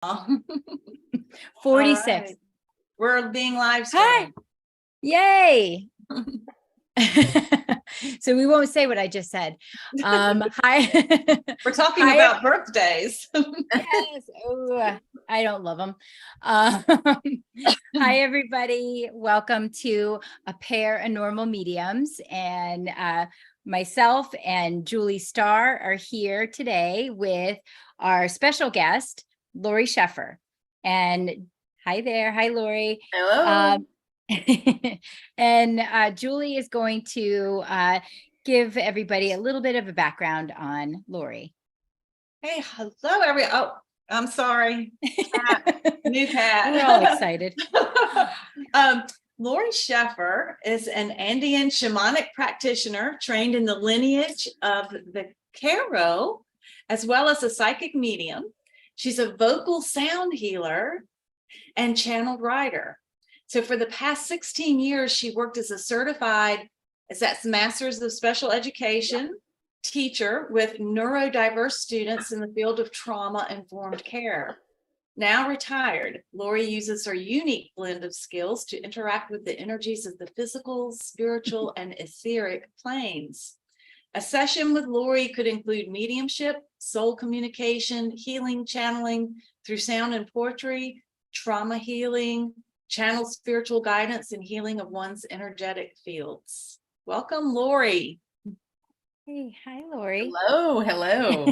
All 46. right. We're being live Hi. streamed. Yay. So we won't say what I just said. Hi. We're talking Hi, about birthdays. yes. Oh, I don't love them. Hi, everybody. Welcome to A Pair of Normal Mediums. And myself and Julie Starr are here today with our special guest, Lori Sheffer. And hi there. Hi, Lori. Hello. And Julie is going to give everybody a little bit of a background on Lori. Hey, hello, I'm sorry. New cat. We're all excited. Lori Sheffer is an Andean shamanic practitioner trained in the lineage of the Q'ero, as well as a psychic medium. She's a vocal sound healer and channeled writer. So for the past 16 years, she worked as a certified, that's Masters of Special Education teacher with neurodiverse students in the field of trauma-informed care. Now retired, Lori uses her unique blend of skills to interact with the energies of the physical, spiritual, and etheric planes. A session with Lori could include mediumship, soul communication, healing, channeling through sound and poetry, trauma healing, channel spiritual guidance, and healing of one's energetic fields. Welcome, Lori. Hey, hi, Lori. Hello.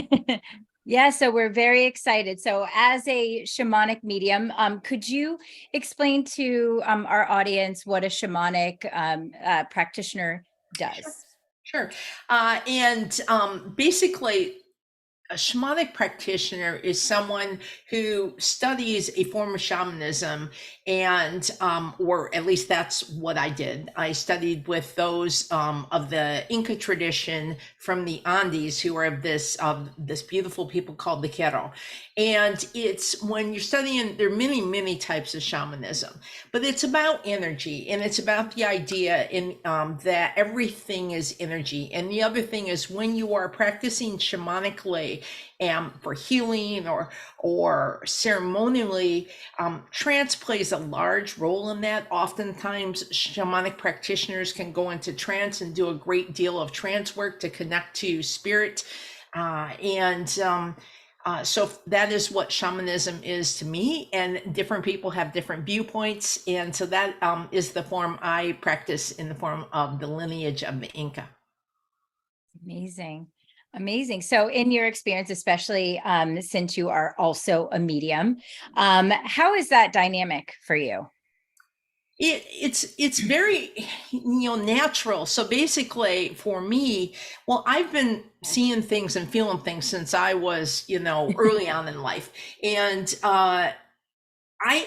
Yeah, so we're very excited. So as a shamanic medium, could you explain to our audience what a shamanic practitioner does? Sure. Basically, a shamanic practitioner is someone who studies a form of shamanism, and or at least that's what I did. I studied with those of the Inca tradition from the Andes, who are of this beautiful people called the Q'ero. And it's when you're studying, there are many types of shamanism, but it's about energy, and it's about the idea that everything is energy. And the other thing is, when you are practicing shamanically for healing or ceremonially, trance plays a large role in that. Oftentimes, shamanic practitioners can go into trance and do a great deal of trance work to connect to spirit, so that is what shamanism is to me, and different people have different viewpoints. And so that is the form I practice, in the form of the lineage of the Inca. Amazing. So in your experience, especially since you are also a medium, how is that dynamic for you? It's very, natural. So basically for me, well, I've been seeing things and feeling things since I was, early on in life. And I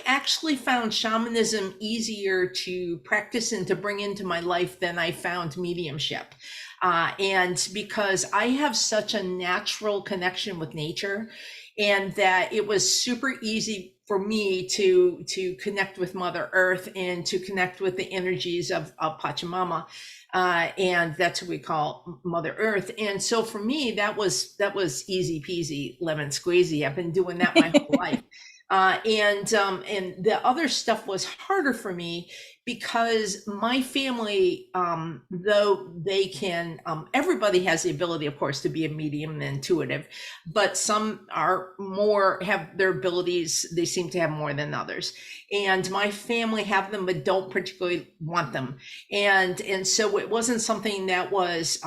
actually found shamanism easier to practice and to bring into my life than I found mediumship. And because I have such a natural connection with nature, and that it was super easy for me to connect with Mother Earth and to connect with the energies of Pachamama, and that's who we call Mother Earth. And so for me, that was easy peasy lemon squeezy. I've been doing that my whole life. And the other stuff was harder for me, because my family, though they can, everybody has the ability, of course, to be a medium and intuitive, but some have their abilities, they seem to have more than others. And my family have them, but don't particularly want them. And so it wasn't something that was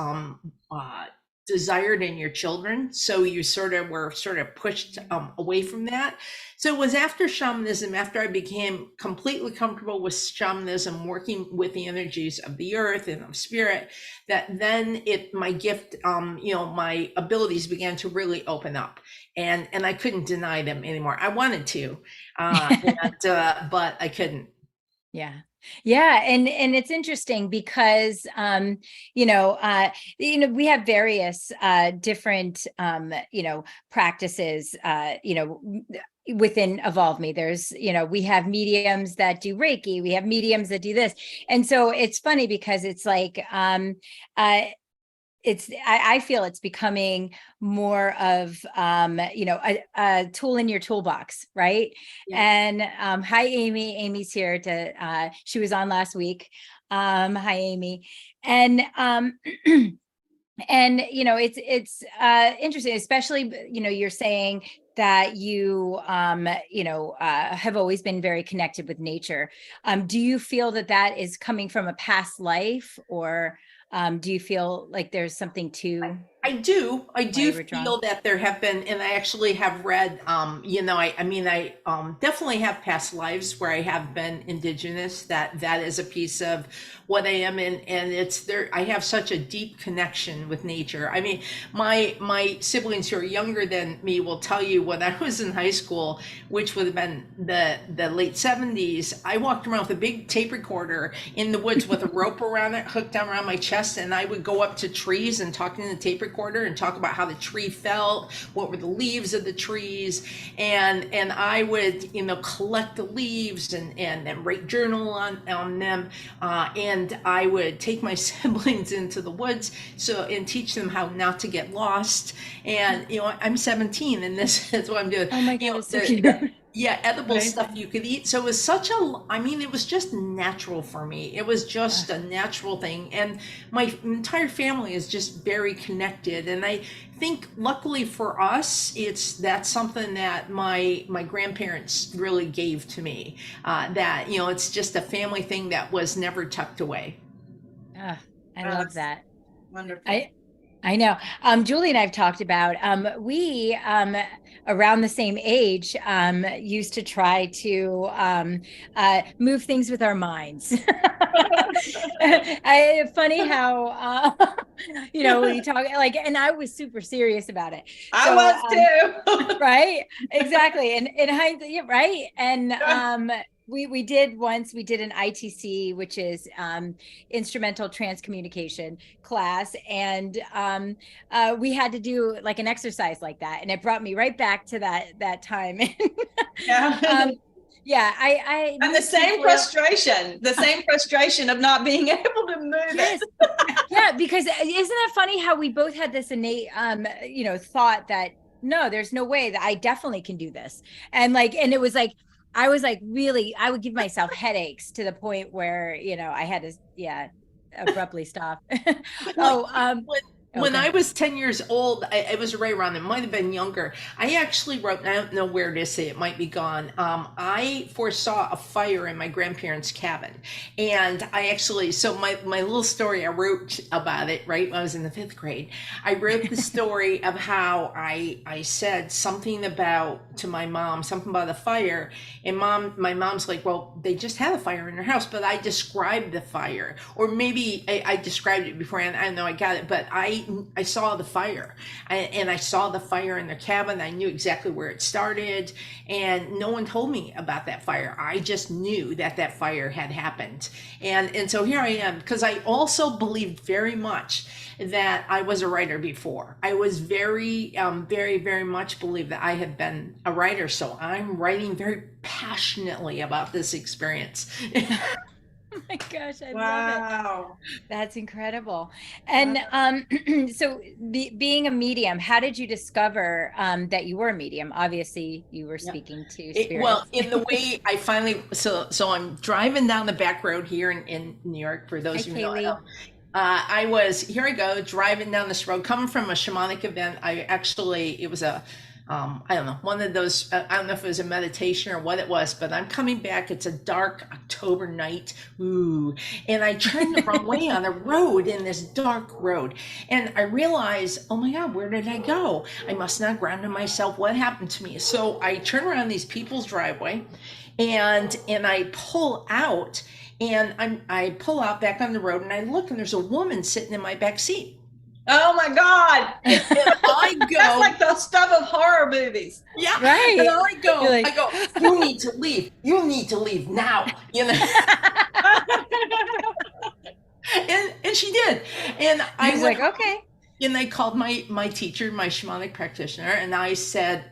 desired in your children. So you were pushed away from that. So it was after shamanism, after I became completely comfortable with shamanism, working with the energies of the earth and of spirit, that then my gift, my abilities began to really open up, and I couldn't deny them anymore. I wanted to, but I couldn't. Yeah. And it's interesting because, we have various different, practices, within Evolve Me. There's, we have mediums that do Reiki, we have mediums that do this. And so it's funny because it's like, I feel it's becoming more of, a tool in your toolbox, right? Yeah. And hi, Amy. Amy's here she was on last week. Hi, Amy. And and it's interesting, especially you're saying that you have always been very connected with nature. Do you feel that is coming from a past life, or do you feel like there's something to I do why you were feel drawn? that there have been, and I actually have read, I definitely have past lives where I have been indigenous. That is a piece of what I am in, and it's there. I have such a deep connection with nature. I mean, my siblings who are younger than me will tell you when I was in high school, which would have been the late '70s. I walked around with a big tape recorder in the woods with a rope around it, hooked down around my chest, and I would go up to trees and talk in the tape recorder and talk about how the tree felt, what were the leaves of the trees, and I would collect the leaves and write journal on them, and I would take my siblings into the woods and teach them how not to get lost. And I'm 17 and this is what I'm doing. Oh my God, it's so the- cute. yeah, edible Right. stuff you could eat. So it was it was just natural for me. It was just a natural thing. And my entire family is just very connected. And I think luckily for us, that's something that my grandparents really gave to me. That, it's just a family thing that was never tucked away. Ah, I Oh, love that's that. Wonderful. I know. Julie and I've talked about, we, around the same age, used to try to move things with our minds. Funny how, we talk like, and I was super serious about it. I So, was too. right, exactly. And in hindsight, yeah, right. And we did an ITC, which is instrumental transcommunication class, and we had to do like an exercise like that, and it brought me right back to that time. Yeah. Yeah, I And the same frustration of not being able to move Yes. it. Yeah, because isn't it funny how we both had this innate thought that no, there's no way that I definitely can do this. And it was like I was like really, I would give myself headaches to the point where I had to abruptly stop. When okay. I was 10 years old, it was right around, it might have been younger. I actually wrote, and I don't know where it is, it might be gone. I foresaw a fire in my grandparents' cabin. And so my little story, I wrote about it, right? When I was in the 5th grade. I wrote the story of how I said something to my mom, something about a fire. And my mom's like, well, they just had a fire in their house, but I described the fire. Or maybe I described it beforehand. I don't know, I got it, but I saw the fire, and I saw the fire in their cabin. I knew exactly where it started, and no one told me about that fire. I just knew that fire had happened. And so here I am, because I also believed very much that I was a writer before. I was very, very, very much believed that I had been a writer. So I'm writing very passionately about this experience. Oh my gosh, I love it. Wow. That's incredible. And so being a medium, how did you discover that you were a medium? Obviously, you were speaking to spirits. Well, in the way I finally, so I'm driving down the back road here in New York, for those Hi, who know. Kaylee. Here I go, driving down this road, coming from a shamanic event. It was I don't know, one of those, I don't know if it was a meditation or what it was, but I'm coming back. It's a dark October night. Ooh. And I turned the wrong way on a road, in this dark road. And I realized, oh my God, where did I go? I must not grounded myself. What happened to me? So I turn around these people's driveway, and I pull out, and I pull out back on the road, and I look, and there's a woman sitting in my back seat. Oh my God. And I go, that's like the stuff of horror movies. yeah, Right. and I go, Like, you need to leave. You need to leave now. And she did. And I was like, okay. and I called my teacher, my shamanic practitioner, and I said,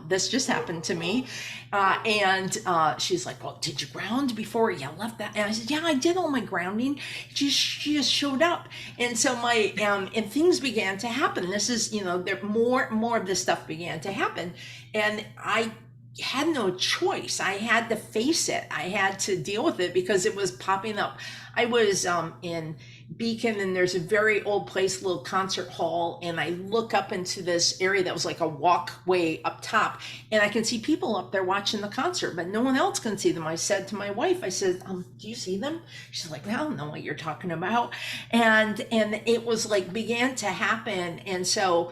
this just happened to me. And she's like, well, did you ground before you left that? And I said, yeah, I did all my grounding. She just showed up. And so and things began to happen. This is, there more of this stuff began to happen. And I had no choice. I had to face it. I had to deal with it because it was popping up. I was in Beacon, and there's a very old place, little concert hall, and I look up into this area that was like a walkway up top, and I can see people up there watching the concert, but no one else can see them. I said to my wife, I said, do you see them? She's like, I don't know what you're talking about. And it was like began to happen. And so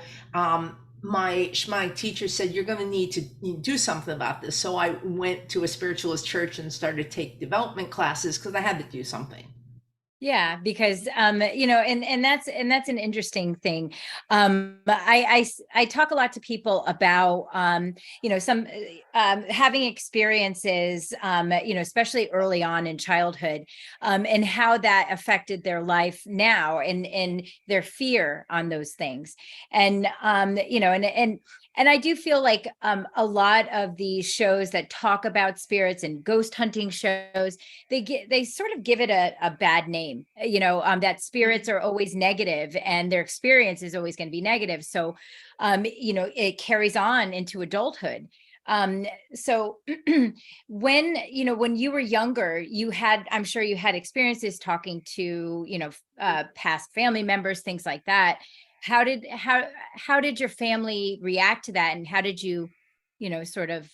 my shamanic teacher said, you're going to need to do something about this. So I went to a spiritualist church and started to take development classes because I had to do something. Yeah, because and that's an interesting thing. I talk a lot to people about some having experiences, especially early on in childhood, and how that affected their life now, and their fear on those things, and I do feel like a lot of the shows that talk about spirits and ghost hunting shows, they sort of give it a bad name, that spirits are always negative and their experience is always going to be negative. So, it carries on into adulthood. So when you were younger, I'm sure you had experiences talking to, past family members, things like that. How did your family react to that, and how did you sort of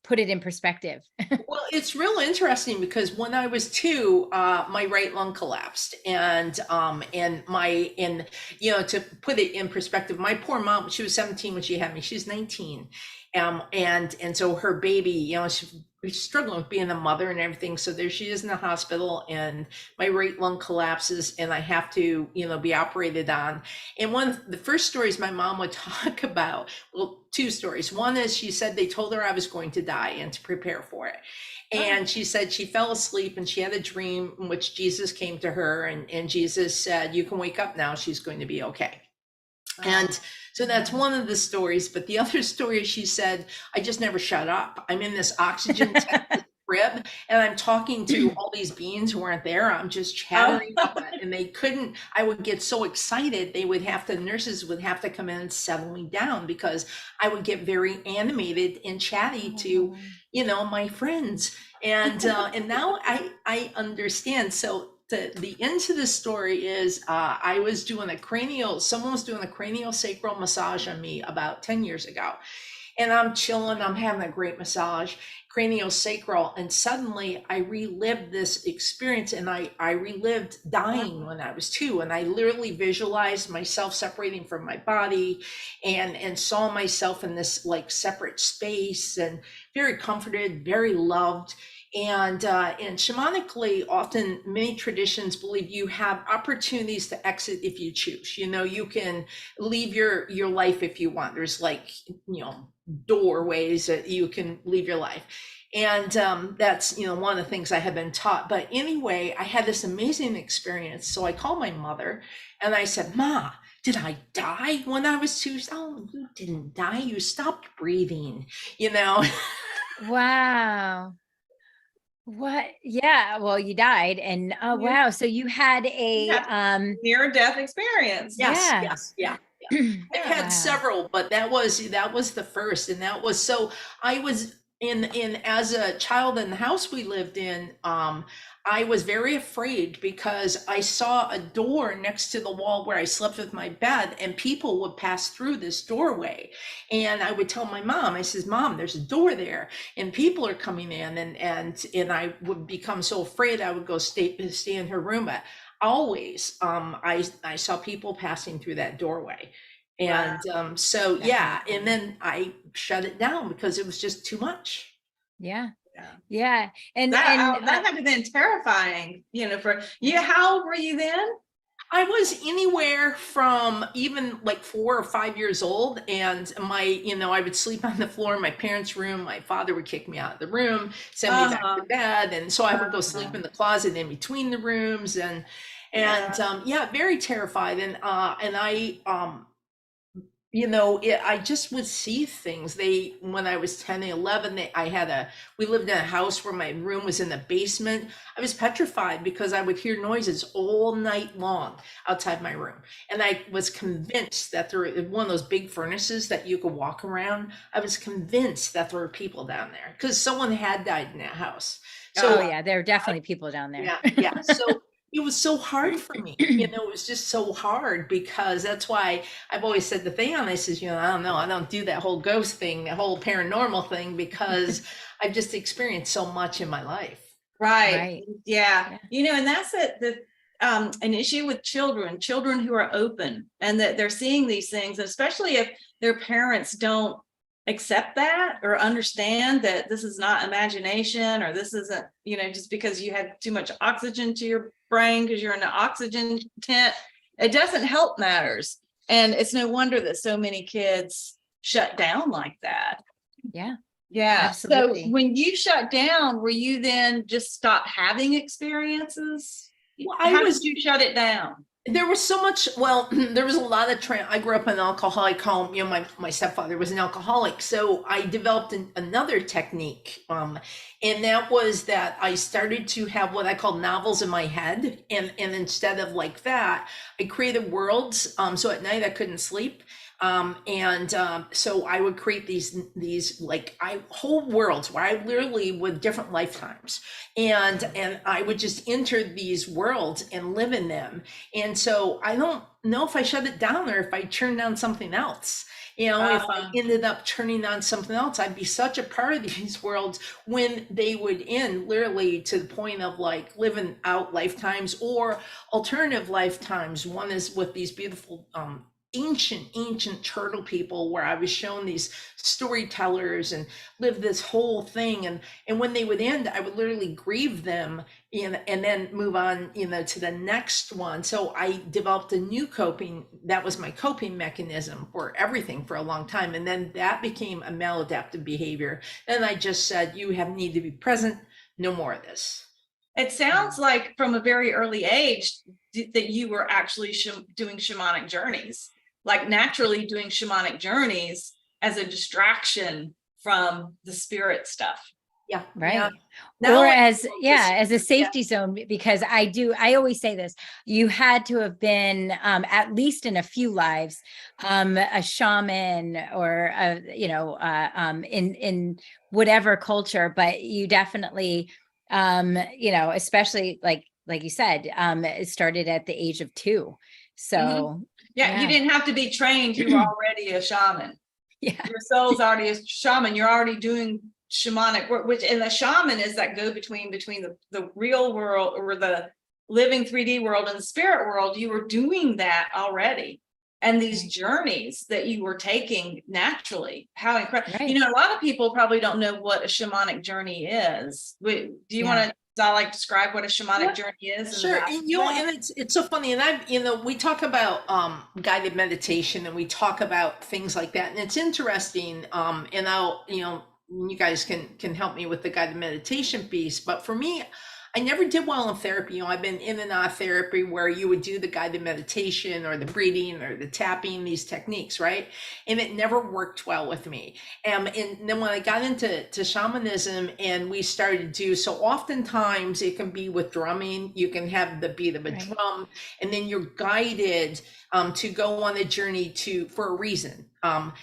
put it in perspective? Well, it's real interesting because when I was 2, my right lung collapsed, and to put it in perspective, my poor mom, she was 17 when she had me. She's 19, and so her baby, she was struggling with being a mother and everything. So there she is in the hospital, and my right lung collapses, and I have to, be operated on. And one of the first stories my mom would talk about, well, 2 stories. One is she said they told her I was going to die and to prepare for it. And she said she fell asleep and she had a dream in which Jesus came to her, and Jesus said, you can wake up now. She's going to be okay. And so that's one of the stories. But the other story, she said, I just never shut up. I'm in this oxygen crib, and I'm talking to all these beings who weren't there. I'm just chattering up it, and they couldn't. I would get so excited. Nurses would have to come in and settle me down because I would get very animated and chatty to, my friends. And now I understand. So the end to the story is someone was doing a craniosacral massage on me about 10 years ago. And I'm chilling, I'm having a great massage, craniosacral, and suddenly I relived this experience, and I relived dying when I was 2, and I literally visualized myself separating from my body and saw myself in this like separate space, and very comforted, very loved. And shamanically, often many traditions believe you have opportunities to exit if you choose. You can leave your life if you want. There's doorways that you can leave your life. And that's, one of the things I have been taught. But anyway, I had this amazing experience. So I called my mother and I said, Ma, did I die when I was 2? Oh, you didn't die. You stopped breathing, Wow. What? Yeah. Well, you died, and wow. So you had a near-death experience. Yes. Yeah. I've had several, but that was the first, and that was so. I was in as a child in the house we lived in. I was very afraid because I saw a door next to the wall where I slept with my bed, and people would pass through this doorway. And I would tell my mom, I says, Mom, there's a door there and people are coming in, and I would become so afraid I would go stay in her room. But always, I saw people passing through that doorway. And and then I shut it down because it was just too much. Yeah. And that had to have been terrifying, for you. How old were you then? I was anywhere from even like 4 or 5 years old, and I would sleep on the floor in my parents' room. My father would kick me out of the room, send me back to bed, and so I would go sleep in the closet in between the rooms, and And yeah, very terrified. And I I just would see things. When I was 10 and 11, we lived in a house where my room was in the basement. I was petrified because I would hear noises all night long outside my room. And I was convinced that there were one of those big furnaces that you could walk around. I was convinced that there were people down there because someone had died in that house. So, oh yeah, there are definitely people down there. Yeah. So it was so hard for me. It was just so hard because that's why I've always said the thing on this is, I don't know, I don't do that whole ghost thing, the whole paranormal thing, because I've just experienced so much in my life. Right. Yeah. And that's an issue with children who are open and that they're seeing these things, especially if their parents don't accept that or understand that this is not imagination, or this isn't, just because you had too much oxygen to your brain because you're in an oxygen tent. It doesn't help matters. And it's no wonder that so many kids shut down like that. Yeah. Yeah. Absolutely. So when you shut down, were you then just stop having experiences? Well, How did you shut it down? There was so much, there was a lot of I grew up in an alcoholic home. My stepfather was an alcoholic. So I developed another technique. And that was that I started to have what I call novels in my head. And instead of like that, I created worlds. So at night I couldn't sleep. So I would create these like whole worlds where I literally with different lifetimes, and I would just enter these worlds and live in them. And so I don't know if I shut it down or if I turned on something else. If I ended up turning on something else, I'd be such a part of these worlds when they would end, literally to the point of like living out lifetimes or alternative lifetimes. One is with these beautiful ancient turtle people where I was shown these storytellers and lived this whole thing, and when they would end, I would literally grieve them and then move on to the next one. So I developed a new that was my coping mechanism for everything for a long time, and then that became a maladaptive behavior. Then I just said, you need to be present, no more of this. It sounds like from a very early age that you were actually doing shamanic journeys, like naturally doing shamanic journeys as a distraction from the spirit stuff. Yeah. Right. Yeah. Or as a safety zone, because I always say this, you had to have been at least in a few lives, a shaman or, in whatever culture, but you definitely, especially like you said, it started at the age of 2. So you didn't have to be trained. You were already a shaman. Yeah. Your soul's already a shaman. You're already doing shamanic work, and the shaman is that go between the real world or the living 3D world and the spirit world. You were doing that already. And these journeys that you were taking naturally, how incredible. Right. A lot of people probably don't know what a shamanic journey is. Do you want to describe what a shamanic journey is? Sure. And it's so funny. And we talk about guided meditation and we talk about things like that. And it's interesting. And I'll, you guys can help me with the guided meditation piece. But for me, I never did well in therapy. I've been in and out of therapy where you would do the guided meditation or the breathing or the tapping, these techniques, right? And it never worked well with me. And then when I got into shamanism and we started to do, so oftentimes it can be with drumming, you can have the beat of a drum, and then you're guided to go on a journey for a reason. Hank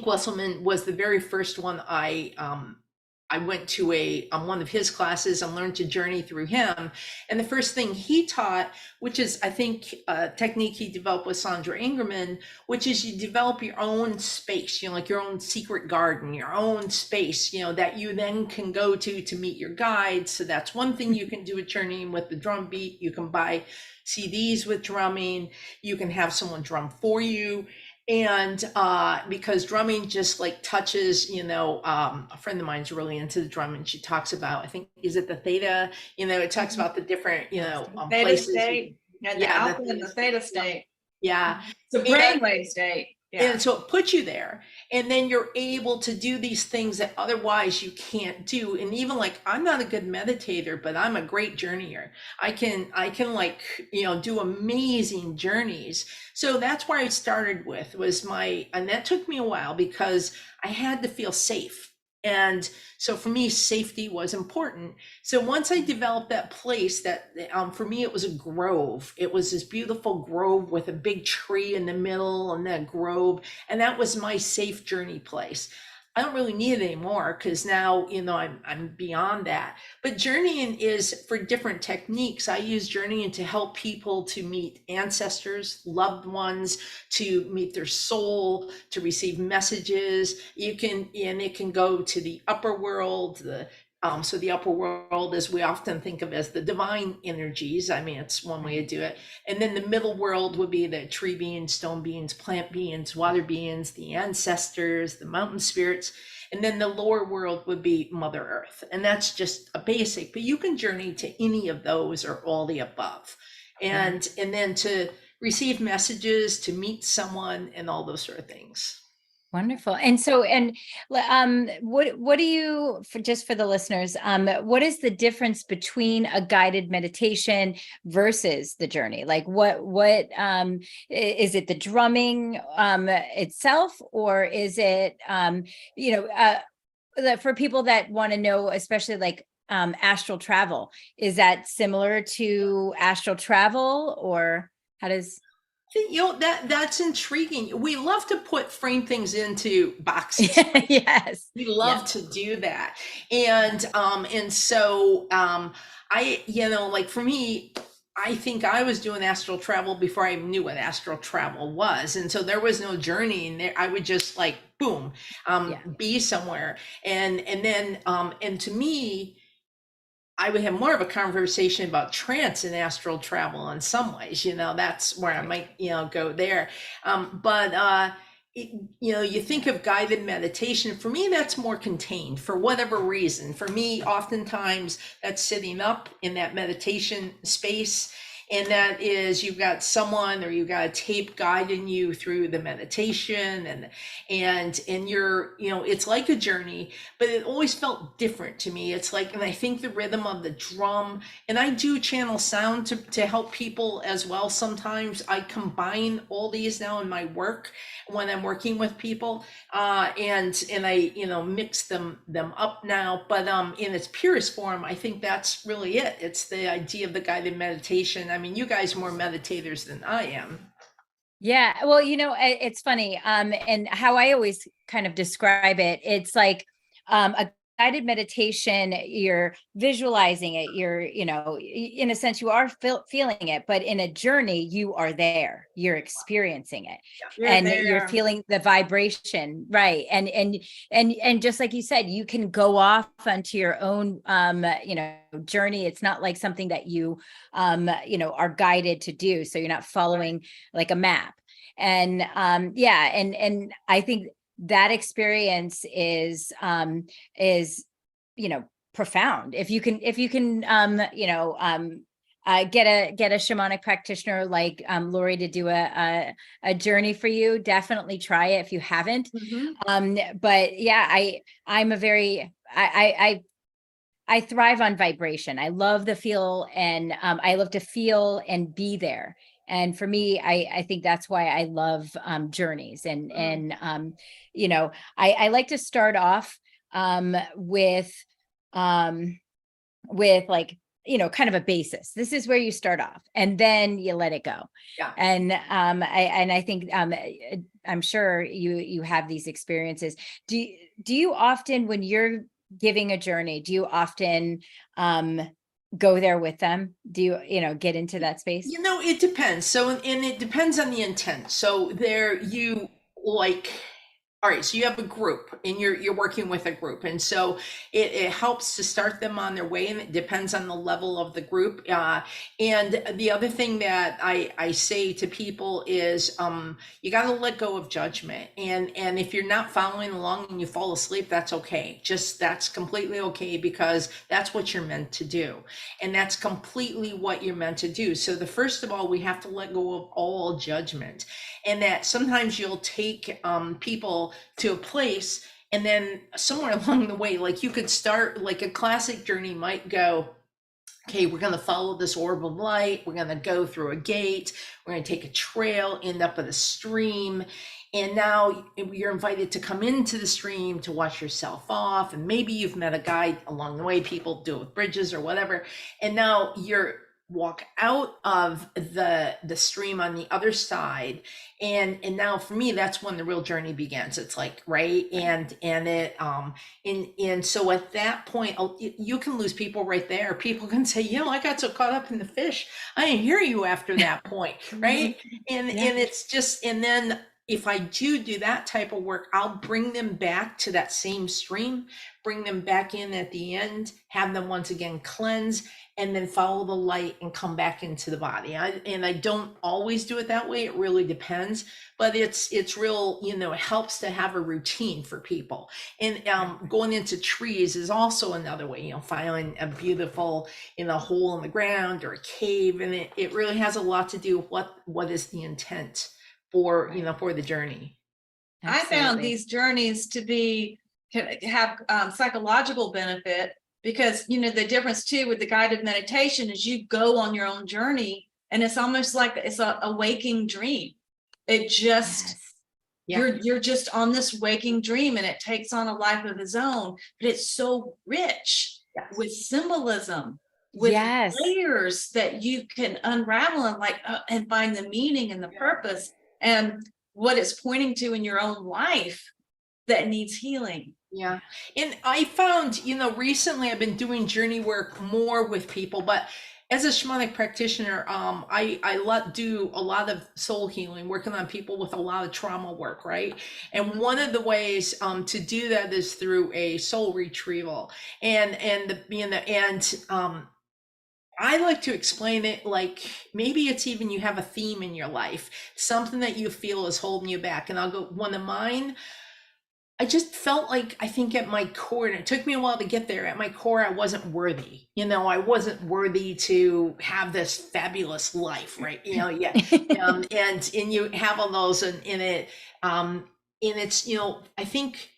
Wesselman was the very first one I went to one of his classes and learned to journey through him. And the first thing he taught, which is, I think, a technique he developed with Sandra Ingerman, which is you develop your own space, like your own secret garden, your own space, that you then can go to meet your guides. So that's one thing you can do with journeying with the drum beat. You can buy CDs with drumming. You can have someone drum for you. And because drumming just like touches, a friend of mine's really into the drumming. She talks about, I think, is it the theta? It talks about the different, theta places. State. The alpha and the theta state. Yeah. It's a brainwave state. Yeah. And so it puts you there. And then you're able to do these things that otherwise you can't do. And even like, I'm not a good meditator, but I'm a great journeyer. I can like, do amazing journeys. So that's where I started with was and that took me a while because I had to feel safe. And so for me, safety was important. So once I developed that place, that for me, it was a grove. It was this beautiful grove with a big tree in the middle and that grove. And that was my safe journey place. I don't really need it anymore because now, I'm beyond that. But journeying is for different techniques. I use journeying to help people to meet ancestors, loved ones, to meet their soul, to receive messages. And it can go to the upper world, so the upper world, as we often think of as the divine energies. I mean, it's one way to do it. And then the middle world would be the tree beings, stone beings, plant beings, water beings, the ancestors, the mountain spirits. And then the lower world would be Mother Earth. And that's just a basic, but you can journey to any of those or all the above. And then to receive messages, to meet someone and all those sort of things. Wonderful. And so, what do you, just for the listeners, what is the difference between a guided meditation versus the journey? Like is it the drumming itself, or is it, for people that want to know, especially like astral travel, is that similar to astral travel, or how does? That's intriguing. We love to frame things into boxes. Yes. We love to do that. And so like for me, I think I was doing astral travel before I knew what astral travel was. And so there was no journey in there. I would just like, boom, be somewhere. And then, and to me, I would have more of a conversation about trance and astral travel in some ways, that's where I might, go there. You think of guided meditation. For me, that's more contained for whatever reason. For me, oftentimes that's sitting up in that meditation space. And that is, you've got someone or you've got a tape guiding you through the meditation and you're, it's like a journey, but it always felt different to me. It's like, and I think the rhythm of the drum, and I do channel sound to help people as well. Sometimes I combine all these now in my work when I'm working with people, and I, mix them up now, but in its purest form, I think that's really it. It's the idea of the guided meditation. I mean, you guys are more meditators than I am. Yeah. Well, it's funny. And how I always kind of describe it, it's like a guided meditation, you're visualizing it, you're, in a sense, you are feeling it, but in a journey, you are there, you're experiencing it, you're feeling the vibration. Right. And just like you said, you can go off onto your own, journey. It's not like something that you, are guided to do. So you're not following like a map. And and I think that experience is profound. If you can get a shamanic practitioner like Lori to do a journey for you, definitely try it if you haven't. But yeah, I thrive on vibration. I love the feel, and I love to feel and be there. And for me, I think that's why I love journeys. And I like to start off with like, kind of a basis. This is where you start off, and then you let it go. Yeah. And I think I'm sure you have these experiences. Do you often, when you're giving a journey, do you often go there with them? Do you get into that space? It depends. So, and it depends on the intent. So All right, so you have a group and you're working with a group, and so it helps to start them on their way, and it depends on the level of the group. And the other thing that I say to people is you got to let go of judgment, and if you're not following along and you fall asleep, that's okay. Just that's completely okay, because that's what you're meant to do, and that's completely what you're meant to do. So the first of all, we have to let go of all judgment, and that sometimes you'll take people to a place, and then somewhere along the way, like you could start, like a classic journey might go, okay, we're going to follow this orb of light, we're going to go through a gate, we're going to take a trail, end up at a stream, and now you're invited to come into the stream to wash yourself off, and maybe you've met a guide along the way. People do it with bridges or whatever, and now you're walk out of the stream on the other side, and now for me, that's when the real journey begins. It's like, right, and it and so at that point, you can lose people right there. People can say, I got so caught up in the fish, I didn't hear you after that point, right? And it's just, and then if I do that type of work, I'll bring them back to that same stream, bring them back in at the end, have them once again cleanse, and then follow the light and come back into the body. I don't always do it that way. It really depends, but it's real, it helps to have a routine for people. And going into trees is also another way, finding a beautiful, hole in the ground or a cave. And it really has a lot to do with what is the intent for, for the journey. Absolutely. I found these journeys to have psychological benefit, because the difference too with the guided meditation is you go on your own journey, and it's almost like it's a waking dream. It just you're just on this waking dream, and it takes on a life of its own, but it's so rich with symbolism, with layers that you can unravel and find the meaning and the purpose and what it's pointing to in your own life that needs healing. Yeah. And I found, recently I've been doing journey work more with people, but as a shamanic practitioner, I do a lot of soul healing, working on people with a lot of trauma work, right? And one of the ways to do that is through a soul retrieval. I like to explain it like maybe it's even you have a theme in your life, something that you feel is holding you back. And I'll go, one of mine, I just felt like, I think at my core, and it took me a while to get there, at my core, I wasn't worthy. I wasn't worthy to have this fabulous life, right? And you have all those, and it's, I think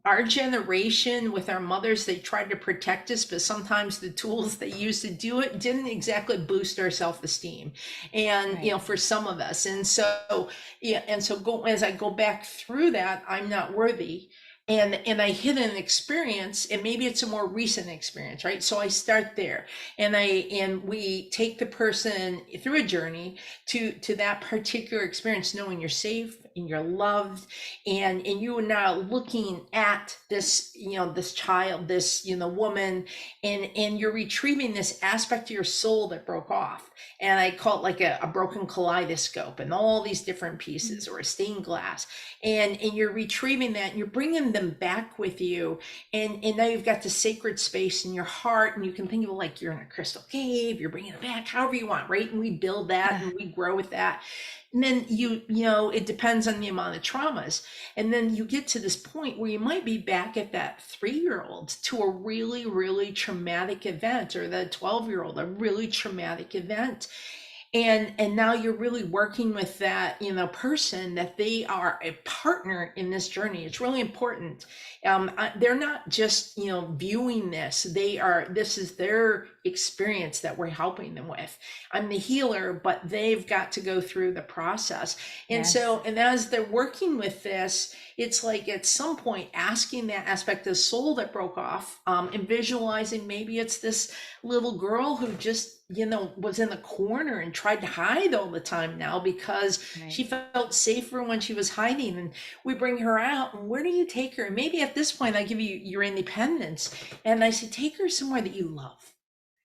our generation with our mothers, they tried to protect us, but sometimes the tools they used to do it didn't exactly boost our self-esteem. And, for some of us. And so, as I go back through that, I'm not worthy. And I hit an experience, and maybe it's a more recent experience, right? So I start there, and we take the person through a journey to that particular experience, knowing you're safe and you're loved, and you are now looking at this, this child, this, woman, and you're retrieving this aspect of your soul that broke off. And I call it like a broken kaleidoscope, and all these different pieces, or a stained glass, and you're retrieving that, and you're bringing them back with you, and now you've got the sacred space in your heart, and you can think of it like you're in a crystal cave, you're bringing it back however you want, right? And we build that and we grow with that. And then it depends on the amount of traumas. And then you get to this point where you might be back at that 3-year-old to a really, really traumatic event, or the 12-year-old, a really traumatic event. And now you're really working with that, person, that they are a partner in this journey. It's really important. They're not just, viewing this. This is their experience that we're helping them with. I'm the healer, but they've got to go through the process. And and as they're working with this, it's like at some point asking that aspect of soul that broke off, and visualizing maybe it's this little girl who just, was in the corner and tried to hide all the time now because she felt safer when she was hiding. And we bring her out, and where do you take her? And maybe at this point I give you your independence, and I say, take her somewhere that you love.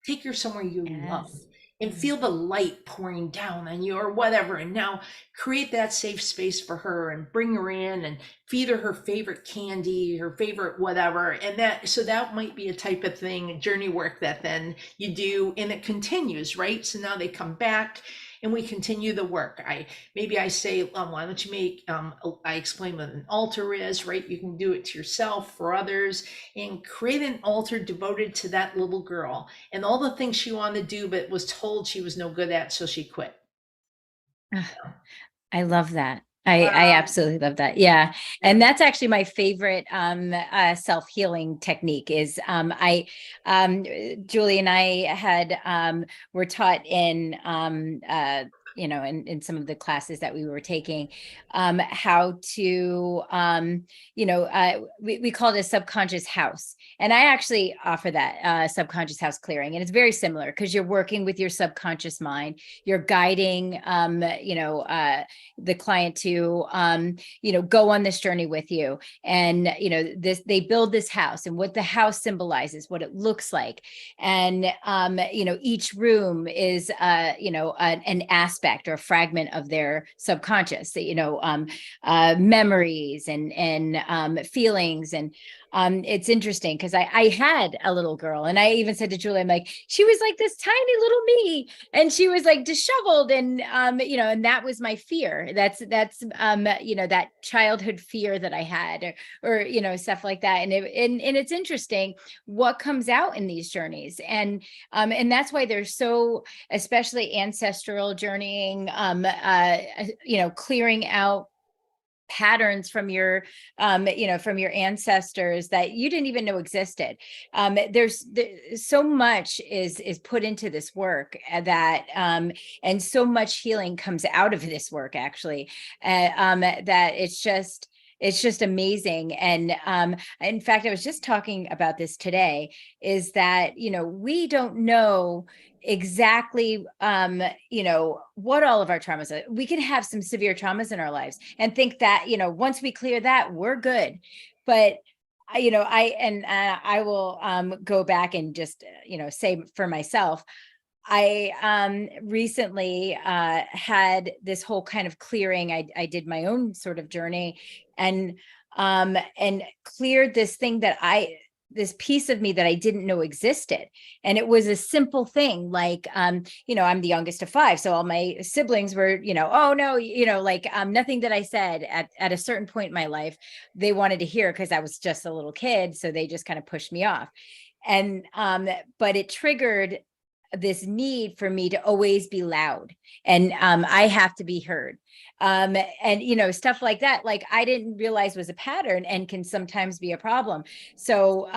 Take her somewhere you love. and feel the light pouring down on you or whatever. And now create that safe space for her and bring her in and feed her favorite candy, her favorite whatever. And that, so that might be a type of thing, journey work that then you do and it continues, right? So now they come back and we continue the work. Maybe I say, why don't you make, I explain what an altar is, right? You can do it to yourself, for others, and create an altar devoted to that little girl and all the things she wanted to do, but was told she was no good at, so she quit. I love that. I absolutely love that. Yeah. And that's actually my favorite self-healing technique is Julie and I had were taught in in some of the classes that we were taking how to we call it a subconscious house. And I actually offer that subconscious house clearing. And it's very similar because you're working with your subconscious mind. You're guiding the client to go on this journey with you. And they build this house and what the house symbolizes, what it looks like. And each room is an aspect or a fragment of their subconscious, memories and feelings. And it's interesting because I had a little girl, and I even said to Julie, I'm like, she was like this tiny little me, and she was like disheveled, and and that was my fear. That's that childhood fear that I had, or stuff like that. And it's interesting what comes out in these journeys, and that's why they're so, especially ancestral journeying, clearing out patterns from your from your ancestors that you didn't even know existed. There's so much is put into this work that and so much healing comes out of this work actually, that it's just amazing. And in fact, I was just talking about this today, is that we don't know exactly what all of our traumas are. We can have some severe traumas in our lives and think that once we clear that, we're good. But I will go back and just say for myself, I recently had this whole kind of clearing. I did my own sort of journey and cleared this thing this piece of me that I didn't know existed. And it was a simple thing. Like, I'm the youngest of 5. So all my siblings were, oh no, nothing that I said at a certain point in my life, they wanted to hear because I was just a little kid. So they just kind of pushed me off. And, but it triggered this need for me to always be loud, and I have to be heard. And stuff like that, like I didn't realize was a pattern and can sometimes be a problem. So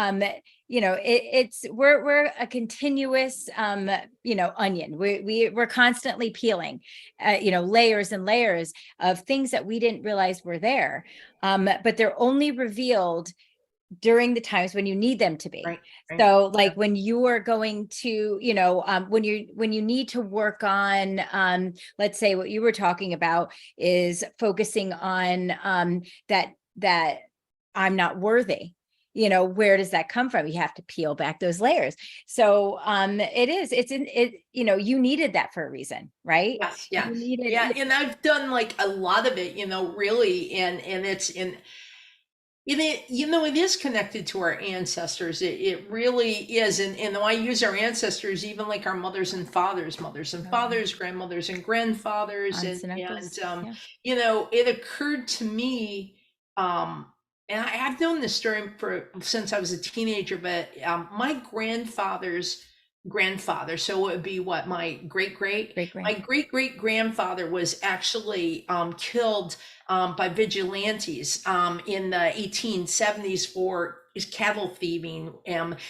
we're a continuous onion. We're constantly peeling layers and layers of things that we didn't realize were there, but they're only revealed during the times when you need them to be. Right. So like when you are going to, when you need to work on, let's say what you were talking about is focusing on that I'm not worthy. Where does that come from? You have to peel back those layers. So you needed that for a reason, right? Yes. Yeah. And I've done like a lot of it, really, and it's in. It is connected to our ancestors. It really is. And I use our ancestors, even like our mothers and fathers, grandmothers and grandfathers. It occurred to me, and I've known this story since I was a teenager, but my grandfather's grandfather, so it would be what, my great great grandfather was actually killed by vigilantes in the 1870s for his cattle thieving.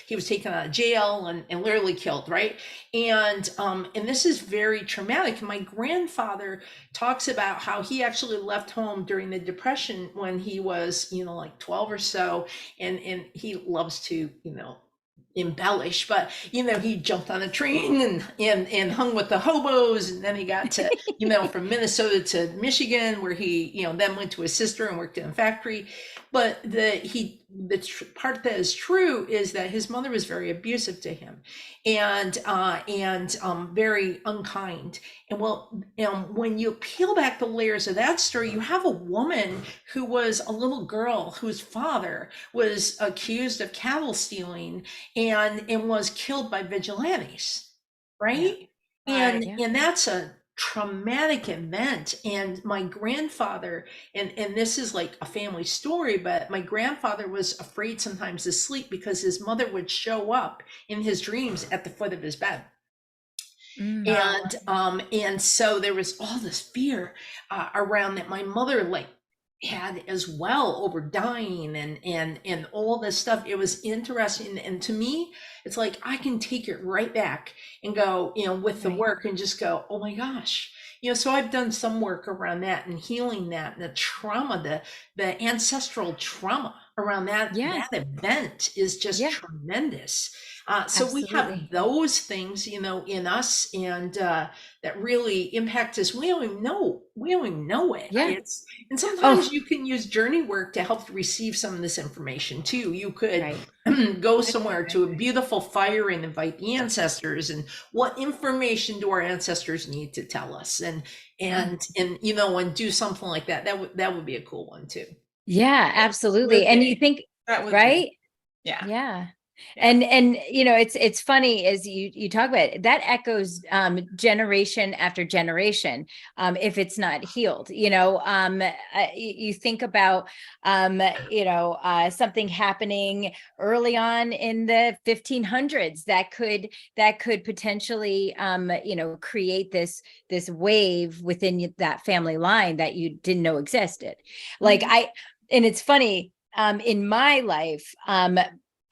He was taken out of jail and literally killed, right? And this is very traumatic. My grandfather talks about how he actually left home during the Depression when he was, like 12 or so, and he loves to, embellish, but he jumped on a train and hung with the hobos, and then he got to from Minnesota to Michigan, where he then went to his sister and worked in a factory. But part that is true is that his mother was very abusive to him, and very unkind. And when you peel back the layers of that story, you have a woman who was a little girl whose father was accused of cattle stealing and was killed by vigilantes, right? Right. And that's a traumatic event. And my grandfather, and this is like a family story, but my grandfather was afraid sometimes to sleep because his mother would show up in his dreams at the foot of his bed. And so there was all this fear around that my mother had as well, over dying and all this stuff. It was interesting, and to me it's like I can take it right back and go with the work and just go, oh my gosh. So I've done some work around that and healing that, and the trauma, the ancestral trauma around that event is just tremendous. So we have those things, in us, and that really impact us. We don't even know it. Yeah. And sometimes you can use journey work to help receive some of this information too. You could go somewhere to a beautiful fire and invite the ancestors, and what information do our ancestors need to tell us, and do something like that. That would be a cool one too. Yeah, absolutely. And you think, right? Yeah. Yeah. And it's funny as you talk about it, that echoes generation after generation, if it's not healed. You think about something happening early on in the 1500s that could potentially create this wave within that family line that you didn't know existed. And it's funny, in my life,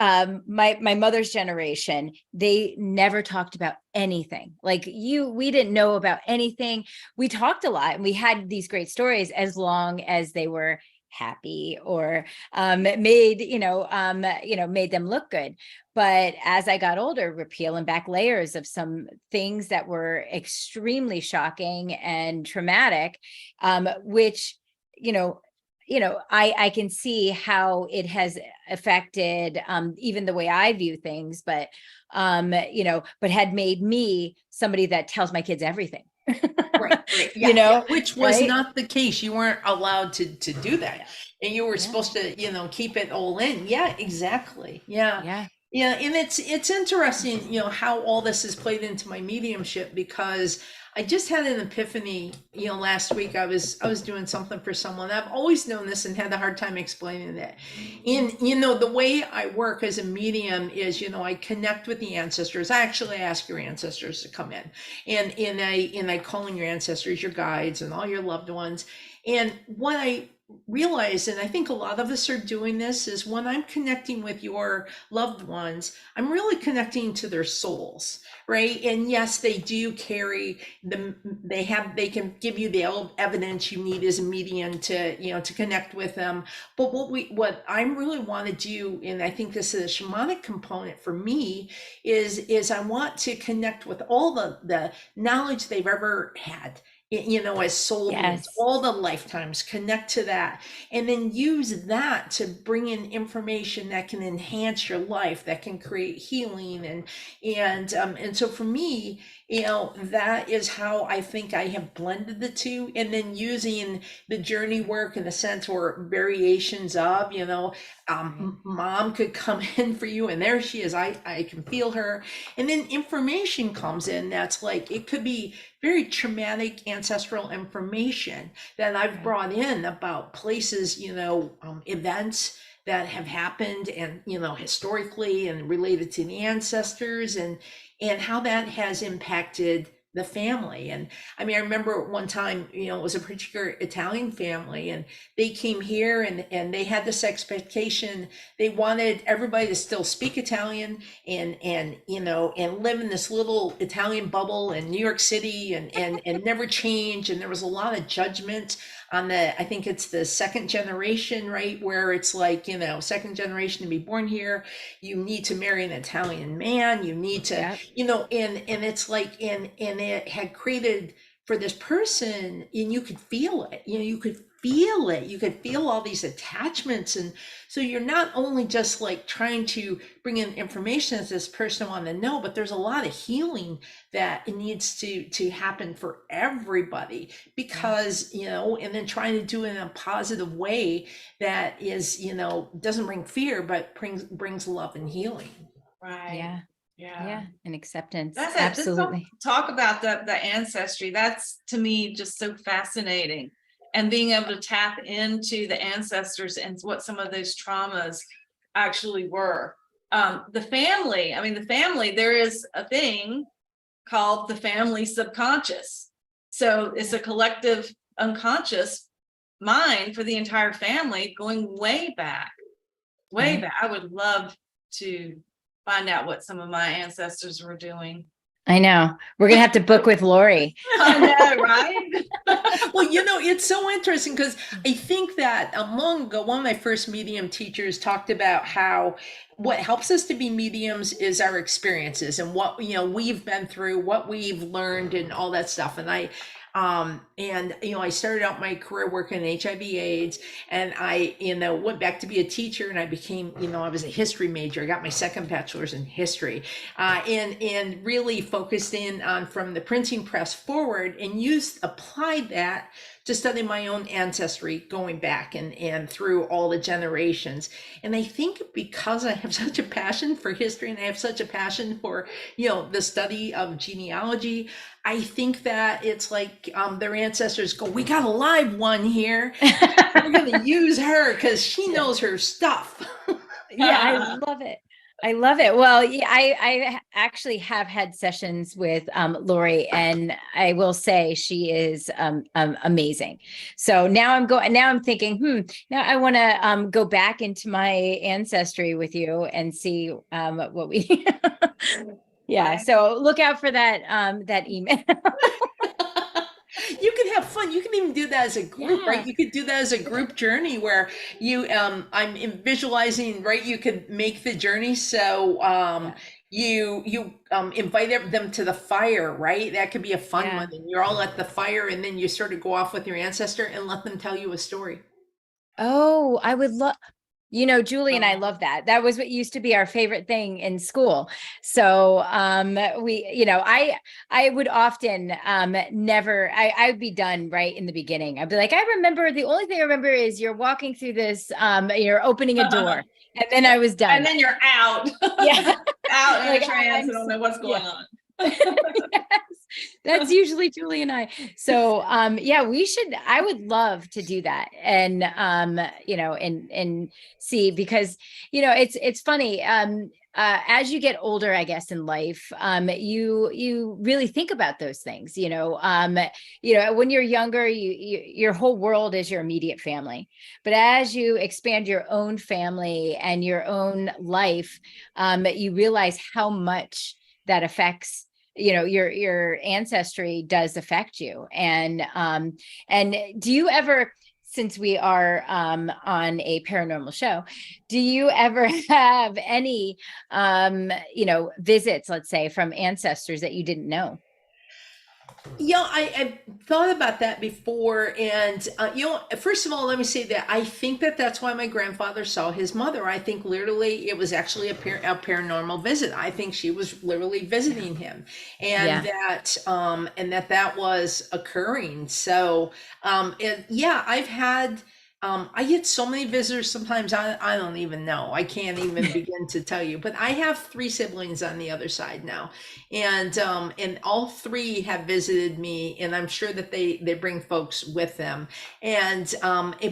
my mother's generation, they never talked about anything. We didn't know about anything. We talked a lot and we had these great stories as long as they were happy or made them look good. But as I got older, we're peeling back layers of some things that were extremely shocking and traumatic, which I can see how it has affected even the way I view things, but had made me somebody that tells my kids everything. Right. Which was not the case. You weren't allowed to do that. And you were supposed to, keep it all in. Yeah, exactly. Yeah. And it's interesting, how all this has played into my mediumship, because I just had an epiphany, last week. I was doing something for someone. I've always known this and had a hard time explaining it. And, the way I work as a medium is, I connect with the ancestors. I actually ask your ancestors to come in, and I call in your ancestors, your guides, and all your loved ones. And what I realize, and I think a lot of us are doing this, is when I'm connecting with your loved ones, I'm really connecting to their souls, right? And yes, they do carry they can give you the evidence you need as a medium to connect with them. But what I really want to do, and I think this is a shamanic component for me, is I want to connect with all the knowledge they've ever had, as soul beings, all the lifetimes, connect to that, and then use that to bring in information that can enhance your life, that can create healing. And so for me, that is how I think I have blended the two. And then using the journey work in the sense, or variations of, mom could come in for you, and there she is, I can feel her. And then information comes in that's it could be very traumatic ancestral information that I've brought in about places, events that have happened, and historically, and related to the ancestors, and how that has impacted the family. And I remember one time, it was a particular Italian family, and they came here, and they had this expectation. They wanted everybody to still speak Italian, and live in this little Italian bubble in New York City, and never change. And there was a lot of judgment on the, I think it's the second generation, right? Where it's like, second generation to be born here, you need to marry an Italian man, you need to, Yeah. and it's like, and it had created for this person, and you could feel it, you could feel it, you could feel all these attachments. And so you're not only just like trying to bring in information that this person wanted to know, but there's a lot of healing that it needs to happen for everybody, because and then trying to do it in a positive way that is, doesn't bring fear, but brings love and healing. Right. Yeah. Yeah. And acceptance. That's it. Just Absolutely. talk about the ancestry. That's, to me, just so fascinating. And being able to tap into the ancestors and what some of those traumas actually were. The family, there is a thing called the family subconscious. So it's a collective unconscious mind for the entire family going way back. Right. I would love to find out what some of my ancestors were doing. I know. We're going to have to book with Lori. I know, right? Well, it's so interesting, because I think that one of my first medium teachers talked about how what helps us to be mediums is our experiences and what, we've been through, what we've learned and all that stuff. And I started out my career working in HIV/AIDS, and I, went back to be a teacher, and I became, I was a history major. I got my second bachelor's in history, and really focused in on from the printing press forward, and applied that to study my own ancestry going back and through all the generations. And I think because I have such a passion for history, and I have such a passion for, the study of genealogy, I think that it's like their ancestors go, we got a live one here. We're going to use her because she knows her stuff. Yeah, I love it. I love it. Well, yeah, I actually have had sessions with Lori, and I will say she is amazing. So now I'm thinking, now I want to go back into my ancestry with you and see what we. Yeah. So look out for that email. You can have fun. You can even do that as a group, right? You could do that as a group journey where you, I'm visualizing, right? You could make the journey. So, you invite them to the fire, right? That could be a fun one. And you're all at the fire, and then you sort of go off with your ancestor and let them tell you a story. Oh, I would love. Julie and I love that. That was what used to be our favorite thing in school. So I would often I would be done right in the beginning. I'd be like, the only thing I remember is you're walking through this, you're opening a door, and then I was done. And then you're out. Yeah. Out in a trance. I don't know what's going on. Yes, that's usually Julie and I. So I would love to do that, and and see, because it's funny, as you get older, I guess, in life, you really think about those things. When you're younger, your whole world is your immediate family, but as you expand your own family and your own life, you realize how much that affects your ancestry does affect you. And do you ever, since we are on a paranormal show, do you ever have any visits, let's say, from ancestors that you didn't know? Yeah, I thought about that before. And, first of all, let me say that I think that that's why my grandfather saw his mother. I think literally it was actually a paranormal visit. I think she was literally visiting him, and that was occurring. So, I've had, I get so many visitors sometimes I don't even know. I can't even begin to tell you. But I have 3 siblings on the other side now, and all 3 have visited me, and I'm sure that they bring folks with them. And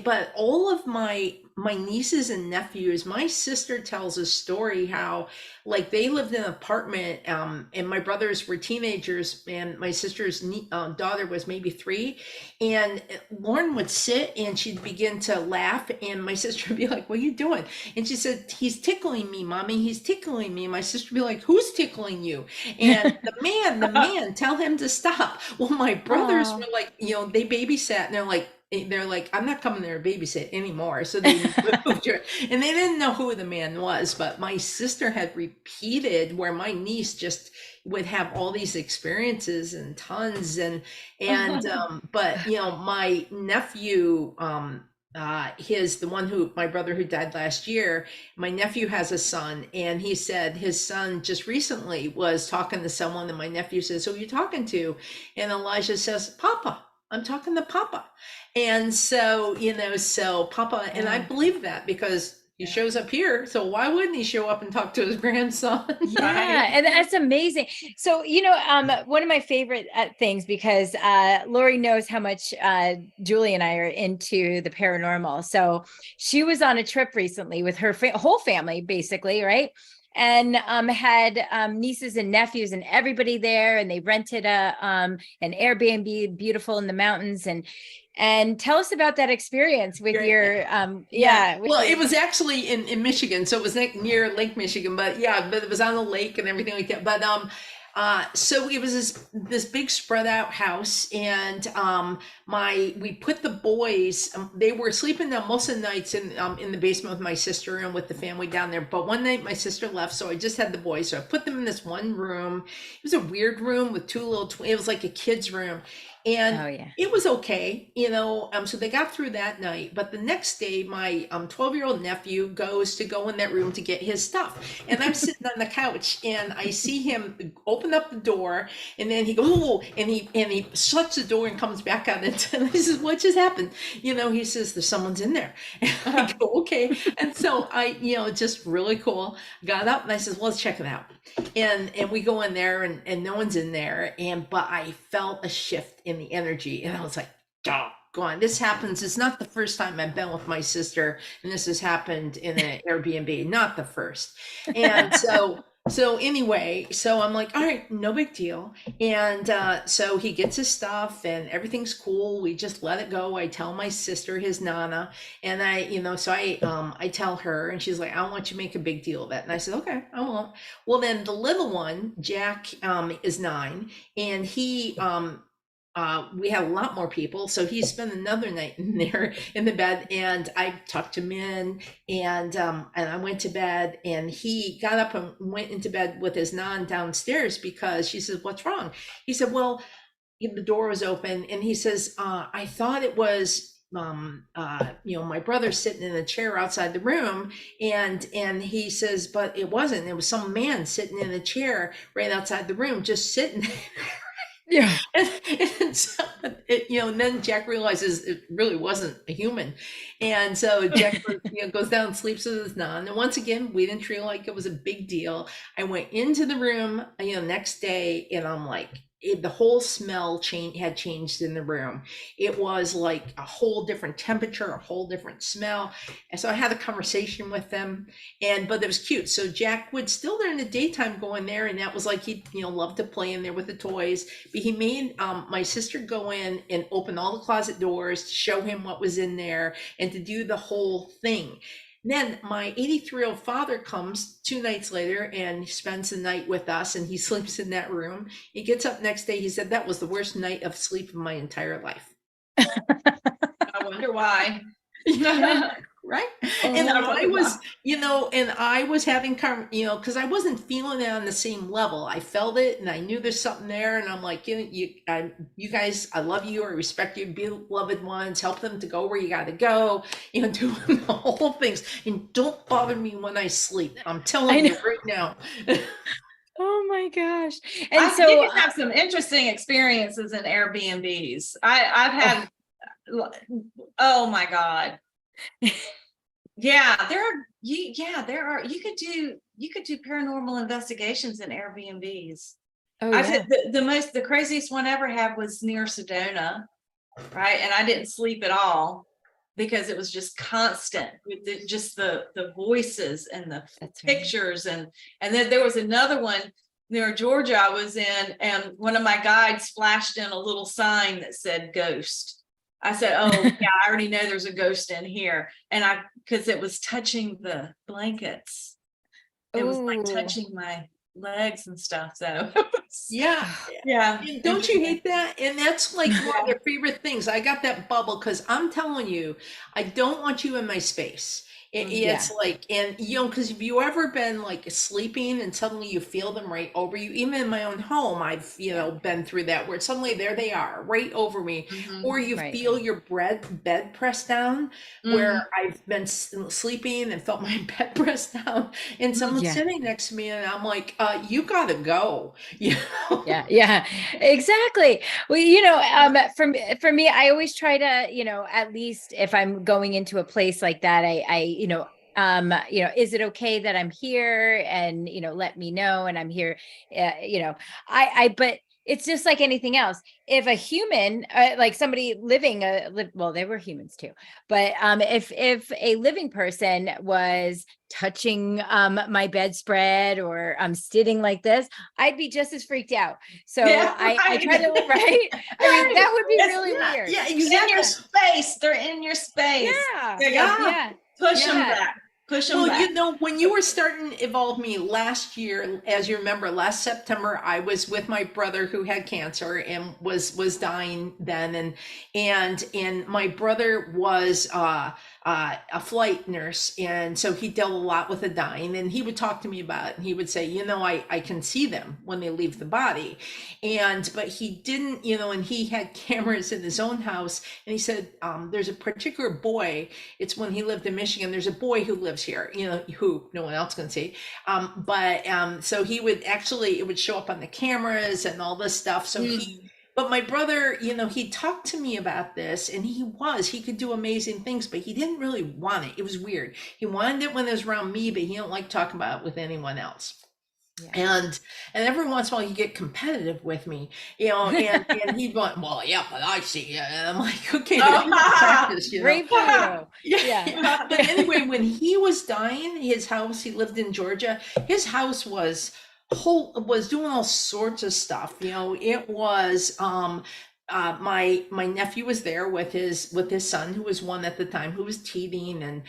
but all of my nieces and nephews, my sister tells a story how, like, they lived in an apartment, and my brothers were teenagers, and my sister's daughter was maybe 3, and Lauren would sit and she'd begin to laugh, and my sister would be like, what are you doing? And she said, he's tickling me, mommy, he's tickling me. And my sister would be like, who's tickling you? And the man, tell him to stop. Well, my brothers were like, they babysat, and they're like, they're like, I'm not coming there to babysit anymore. So they moved her, and they didn't know who the man was. But my sister had repeated where my niece just would have all these experiences and tons and but my nephew the one who my brother who died last year, my nephew has a son, and he said his son just recently was talking to someone, and my nephew says, who are you talking to? And Elijah says, Papa, I'm talking to Papa. And so so Papa, and I believe that because he shows up here, so why wouldn't he show up and talk to his grandson? Yeah, and that's amazing. So, one of my favorite things, because Lori knows how much Julie and I are into the paranormal. So she was on a trip recently with her whole family, basically, right? And had nieces and nephews and everybody there, and they rented an Airbnb, beautiful in the mountains. And tell us about that experience with your well, it was actually in Michigan, so it was near Lake Michigan, but it was on the lake and everything like that. But so it was this big spread out house, and we put the boys, they were sleeping down most of the nights in the basement with my sister and with the family down there. But one night my sister left, so I just had the boys. So I put them in this one room. It was a weird room with two little it was like a kid's room. And it was okay, so they got through that night. But the next day, my 12-year-old nephew goes in that room to get his stuff. And I'm sitting on the couch, and I see him open up the door, and then he goes, oh, and he shuts the door and comes back out. And I says, what just happened? He says, there's someone's in there. And I go, okay. And so I, just really cool, got up and I said, well, let's check it out. And we go in there, and no one's in there. But I felt a shift in the energy, and I was like, doggone, this happens. It's not the first time I've been with my sister, and this has happened in an Airbnb, not the first. And so anyway, so I'm like, all right, no big deal. And so he gets his stuff and everything's cool. We just let it go. I tell my sister, his Nana, and I tell her, and she's like, I don't want you to make a big deal of it. And I said, okay, I won't. Well, then the little one, Jack, is 9, and he we had a lot more people, so he spent another night in there in the bed, and I tucked him in, and I went to bed, and he got up and went into bed with his Nan downstairs, because she said, what's wrong? He said, well, the door was open, and he says, I thought it was my brother sitting in a chair outside the room, and he says, but it wasn't. It was some man sitting in a chair right outside the room, just sitting there. Yeah. And so, and then Jack realizes it really wasn't a human. And so Jack goes down and sleeps with his Nan. And once again, we didn't feel like it was a big deal. I went into the room, next day, and I'm like, the whole smell had changed in the room. It was like a whole different temperature, a whole different smell. And so I had a conversation with them, but it was cute. So Jack would still during the daytime go in there, and that was like he loved to play in there with the toys. But he made my sister go in and open all the closet doors to show him what was in there and to do the whole thing. Then my 83-year-old father comes 2 nights later and spends the night with us, and he sleeps in that room. He gets up next day. He said, that was the worst night of sleep of my entire life. I wonder why. Right. And I was, and I was having, because I wasn't feeling it on the same level. I felt it, and I knew there's something there. And I'm like, you guys, I love you. I respect you, beloved ones. Help them to go where you got to go. Do the whole things. And don't bother me when I sleep. I'm telling you right now. Oh my gosh. And I so did have some interesting experiences in Airbnbs. I've had, oh my God. Yeah, there are. You could do paranormal investigations in Airbnbs. I said the craziest one I ever had was near Sedona, right? And I didn't sleep at all because it was just constant with the voices and the pictures, and then there was another one near Georgia I was in, and one of my guides flashed in a little sign that said ghost. I said, oh yeah, I already know there's a ghost in here. And because it was touching the blankets. It was like touching my legs and stuff. So Yeah. yeah. And don't you hate that? And that's like one of their favorite things. I got that bubble because I'm telling you, I don't want you in my space. It's like, and because have you ever been like sleeping and suddenly you feel them right over you? Even in my own home, I've, been through that where suddenly there they are right over me. Mhm. Or you Right. feel your bed pressed down where I've been sleeping and felt my bed pressed down and someone's Yeah. sitting next to me and I'm like, you gotta go. You know? Yeah, exactly. Well, for me, I always try to, at least if I'm going into a place like that, is it okay that I'm here and, let me know and I'm here, but it's just like anything else. If a human, like somebody living, well, they were humans too, but if a living person was touching my bedspread or sitting like this, I'd be just as freaked out. So Yeah, I try to, right. right? I mean, that would be It's really not- weird. Yeah, In your exactly. space. They're in your space. Yeah. They go, Yeah. push them Yeah. back. Push them Well, back. when you were starting Evolve Me last year, as you remember, last September, I was with my brother who had cancer and was dying then, and my brother was a flight nurse, and so he dealt a lot with the dying, and he would talk to me about it, and he would say, I can see them when they leave the body, but he didn't, and he had cameras in his own house, and he said, there's a particular boy. It's when he lived in Michigan. There's a boy who lives here, who no one else can see. So he would actually, it would show up on the cameras and all this stuff. So but my brother, he talked to me about this and he could do amazing things, but he didn't really want it. It was weird. He wanted it when it was around me, but he didn't like talking about it with anyone else. Yeah. And every once in a while he'd get competitive with me, and he'd want, well, yeah, but I see. And I'm like, okay, practice, Great for you. Yeah. But anyway, when he was dying, his house, he lived in Georgia, his house was doing all sorts of stuff. It was my nephew was there with his son, who was one at the time, who was teething,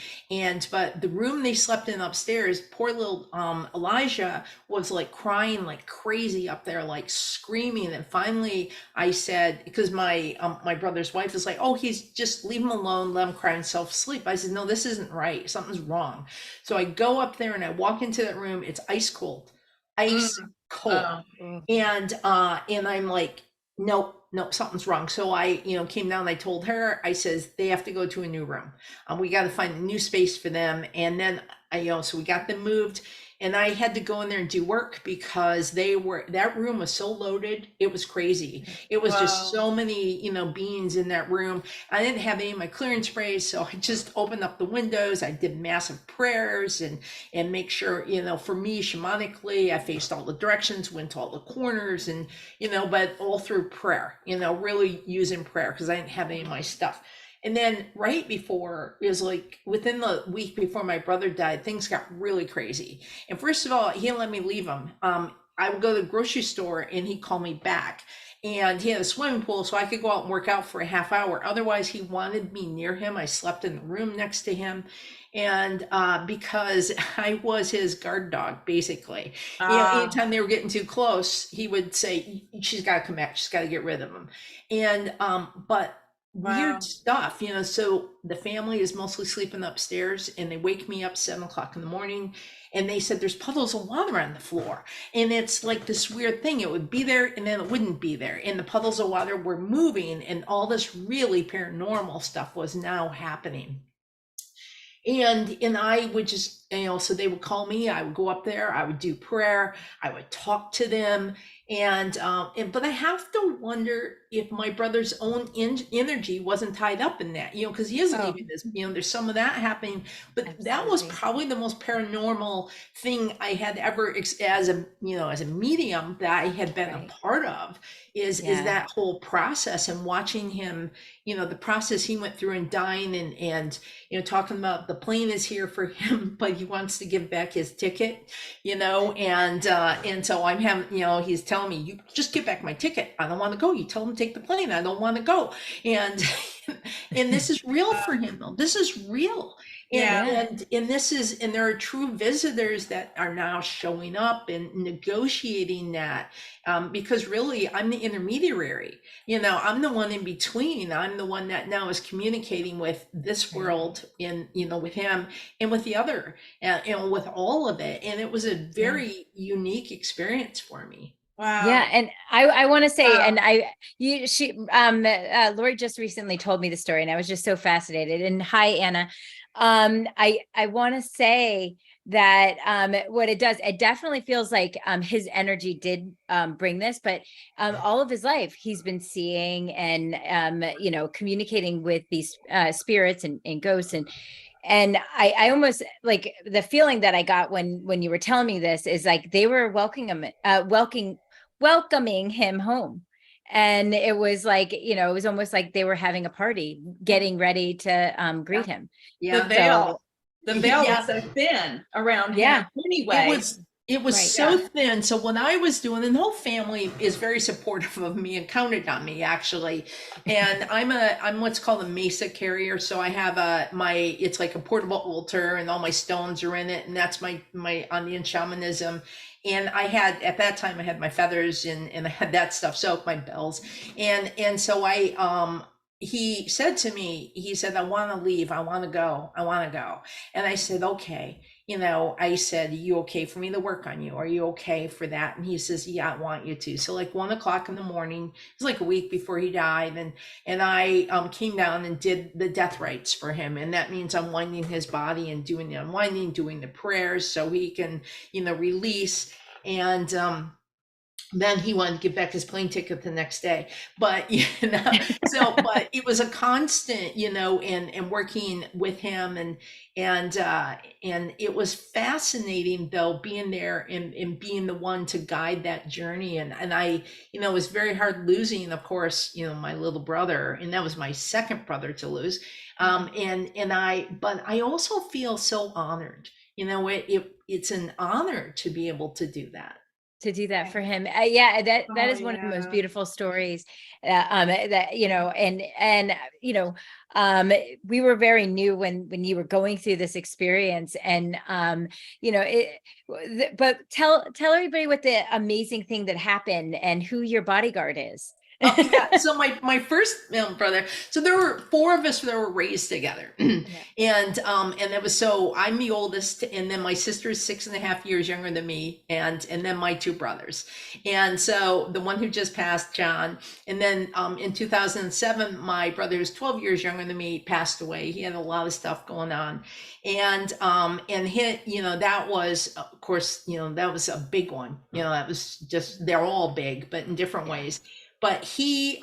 but the room they slept in upstairs, poor little Elijah was like crying like crazy up there, like screaming. And finally I said, because my brother's wife is like, oh, he's just, leave him alone, let him cry himself to sleep. I said, no, this isn't right, something's wrong. So I go up there and I walk into that room, it's ice cold. And I'm like, nope, something's wrong. So I, came down, I told her, I says, they have to go to a new room. We got to find a new space for them. And then so we got them moved, and I had to go in there and do work because that room was so loaded. It was crazy. It was just so many, beings in that room. I didn't have any of my clearance sprays. So I just opened up the windows. I did massive prayers and make sure, for me, shamanically, I faced all the directions, went to all the corners, and, but all through prayer, really using prayer because I didn't have any of my stuff. And then right before, it was like within the week before my brother died, things got really crazy. And first of all, he didn't let me leave him. I would go to the grocery store and he'd call me back. And he had a swimming pool, so I could go out and work out for a half hour. Otherwise, he wanted me near him. I slept in the room next to him. And because I was his guard dog, basically. Anytime they were getting too close, he would say, she's got to come back. She's got to get rid of him. And, but weird stuff, so the family is mostly sleeping upstairs, and they wake me up 7:00 in the morning, and they said there's puddles of water on the floor, and it's like this weird thing. It would be there and then it wouldn't be there, and the puddles of water were moving, and all this really paranormal stuff was now happening. And I would just, so they would call me, I would go up there, I would do prayer, I would talk to them. But I have to wonder if my brother's own energy wasn't tied up in that, because he is leaving this, there's some of that happening, but that was probably the most paranormal thing I had ever, as a medium that I had been a part of, is that whole process, and watching him, the process he went through and dying, and talking about the plane is here for him, but he wants to give back his ticket, and so I'm having, he's telling me, you just give back my ticket. I don't want to go. You tell him to take the plane. I don't want to go. And this is real for him, though. This is real. Yeah. And this is, and there are true visitors that are now showing up and negotiating that, because really I'm the intermediary. I'm the one in between. I'm the one that now is communicating with this world, in with him and with the other, with all of it. And it was a very unique experience for me. Wow. Yeah, and I want to say, Wow. and Lori just recently told me the story, and I was just so fascinated. And hi, Anna. I want to say that what it does, it definitely feels like his energy did bring this, but all of his life he's been seeing and communicating with these spirits and ghosts, and I almost like the feeling that I got when you were telling me this is like they were welcoming him home. And it was like, it was almost like they were having a party, getting ready to greet him. The veil, the veil Yeah. was so thin around Yeah. him anyway. It was Right. so thin. So what I was doing, and the whole family is very supportive of me and counted on me, actually. And I'm what's called a Mesa carrier. So I have it's like a portable altar, and all my stones are in it, and that's my Andean shamanism. And at that time I had my feathers and I had that stuff, so my bells. And so he said to me, he said, I want to leave. I want to go. And I said, okay. I said, you okay for me to work on you? Are you okay for that? And he says, yeah, I want you to. So like 1:00 in the morning, it was like a week before he died. And I came down and did the death rites for him. And that means unwinding his body and doing the unwinding, doing the prayers so he can, release. And, then he wanted to get back his plane ticket the next day, but but it was a constant, and working with him, and it was fascinating though, being there and being the one to guide that journey. And I, it was very hard losing, of course, my little brother, and that was my second brother to lose. But I also feel so honored, it's an honor to be able to do that. For him. Yeah, that is Oh, one of the most yeah. beautiful stories that we were very new when you were going through this experience, and but tell everybody what the amazing thing that happened and who your bodyguard is. Yeah. So my first brother, so there were four of us that were raised together. And it was, so I'm the oldest, and then my sister is 6.5 years younger than me, and then my two brothers. And so the one who just passed, John, and then in 2007, my brother who's 12 years younger than me passed away. He had a lot of stuff going on. And that was, of course, that was a big one. That was just, they're all big, but in different ways. But he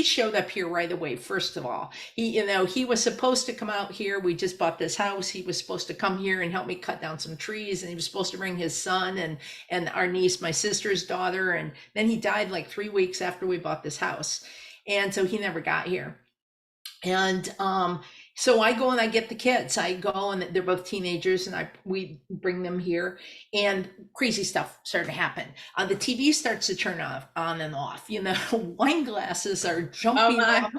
showed up here right away. First of all, he was supposed to come out here. We just bought this house. He was supposed to come here and help me cut down some trees. And he was supposed to bring his son and our niece, my sister's daughter. And then he died like 3 weeks after we bought this house. And so he never got here. And so I go and I get the kids. I go, and they're both teenagers, and we bring them here, and crazy stuff started to happen. The TV starts to turn on and off. Wine glasses are jumping off.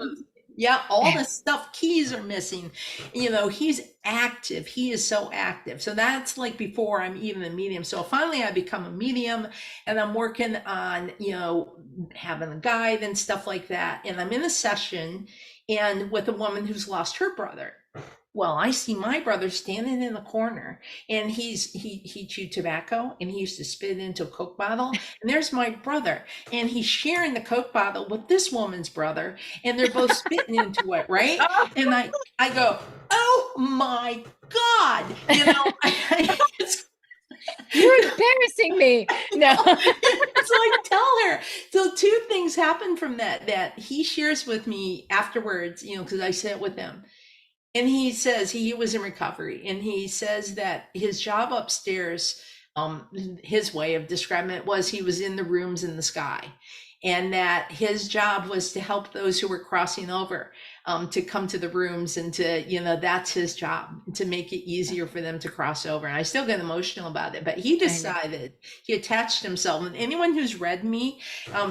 Yeah, all the stuff, keys are missing. He's active. He is so active. So that's like before I'm even a medium. So finally I become a medium, and I'm working on, having a guide and stuff like that. And I'm in a session and with a woman who's lost her brother. Well, I see my brother standing in the corner, and he chewed tobacco, and he used to spit it into a Coke bottle. And there's my brother, and he's sharing the Coke bottle with this woman's brother, and they're both spitting into it, right? And I go, oh my God, You're embarrassing me. No. So I tell her. So two things happen from that he shares with me afterwards, because I sit with him. And he says he was in recovery, and he says that his job upstairs, his way of describing it was he was in the rooms in the sky, and that his job was to help those who were crossing over. to come to the rooms, and to, that's his job, to make it easier for them to cross over. And I still get emotional about it, but he decided, he attached himself. And anyone who's read me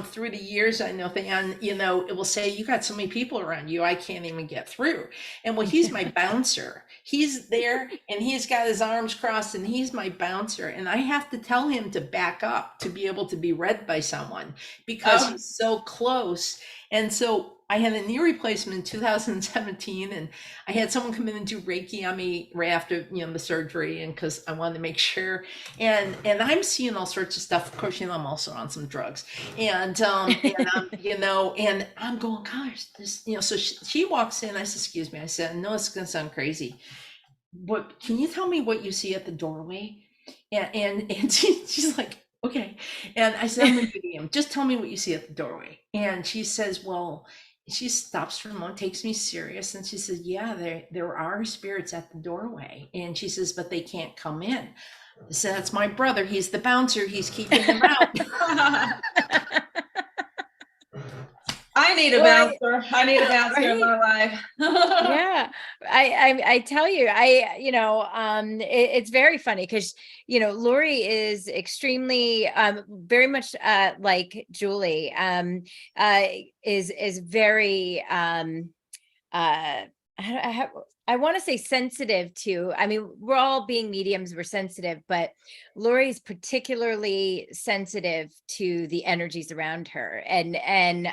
through the years, I know, and it will say, you got so many people around you, I can't even get through. And well, he's my bouncer. He's there and he's got his arms crossed and he's my bouncer. And I have to tell him to back up to be able to be read by someone, because he's so close. And so I had a knee replacement in 2017, and I had someone come in and do Reiki on me right after, the surgery, and because I wanted to make sure. And I'm seeing all sorts of stuff. Of course, I'm also on some drugs, and and I'm going, gosh, this, so she walks in. I said, excuse me. I said, no, it's gonna sound crazy, but can you tell me what you see at the doorway? And she's like, okay. And I said, I'm a medium. Just tell me what you see at the doorway. And she says, well, she stops for a moment, takes me serious, and she says, yeah, there are spirits at the doorway. And she says, but they can't come in. I said, that's my brother. He's the bouncer. He's keeping them out. I need a bouncer. I need a bouncer in my life. Yeah, I tell you, it's very funny because, Lori is extremely, very much like Julie, is very, I want to say sensitive to, I mean, we're all being mediums, we're sensitive, but Lori's particularly sensitive to the energies around her, and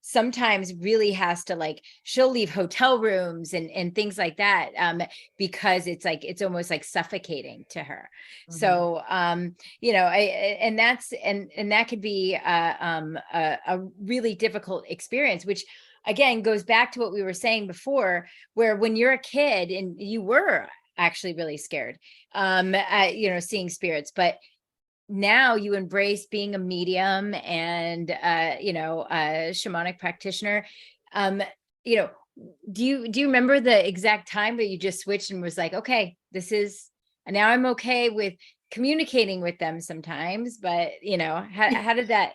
sometimes really has to, she'll leave hotel rooms and things like that, because it's almost like suffocating to her. Mm-hmm. So, and that could be a really difficult experience, which again goes back to what we were saying before, where when you're a kid and you were actually really scared, seeing spirits, but now you embrace being a medium and a shamanic practitioner. Do you remember the exact time that you just switched and was like, okay, now I'm okay with communicating with them sometimes, but how did that?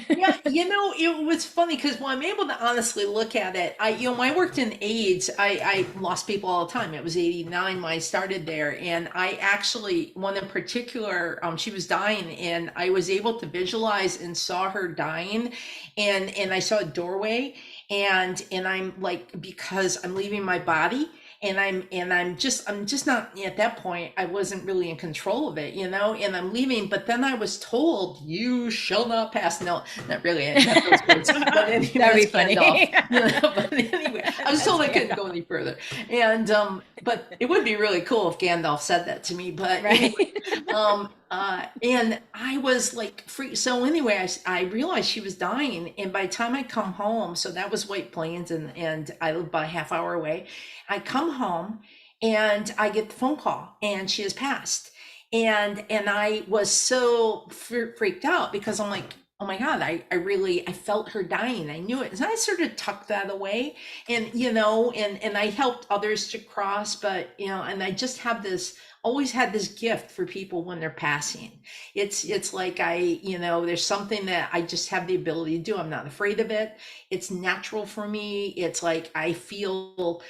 Yeah, it was funny because when I'm able to honestly look at it, when I worked in AIDS, I lost people all the time. It was 89 when I started there. And I actually, one in particular, she was dying, and I was able to visualize and saw her dying. And I saw a doorway, and I'm like, because I'm leaving my body, and I'm just not, at that point, I wasn't really in control of it, and I'm leaving, but then I was told, you shall not pass. No, not really. Not those words, but anyway, that'd be funny. But anyway, I was told I couldn't go any further. And, but it would be really cool if Gandalf said that to me, but right. Anyway, and I was like free. So anyway, I realized she was dying. And by the time I come home, so that was White Plains, and I live about a half hour away. I come home and I get the phone call, and she has passed. And I was so freaked out, because I'm like, oh my God, I felt her dying. I knew it. And I sort of tucked that away, and, and I helped others to cross, but, and I just have always had this gift for people when they're passing. It's like there's something that I just have the ability to do. I'm not afraid of it. It's natural for me. It's like I feel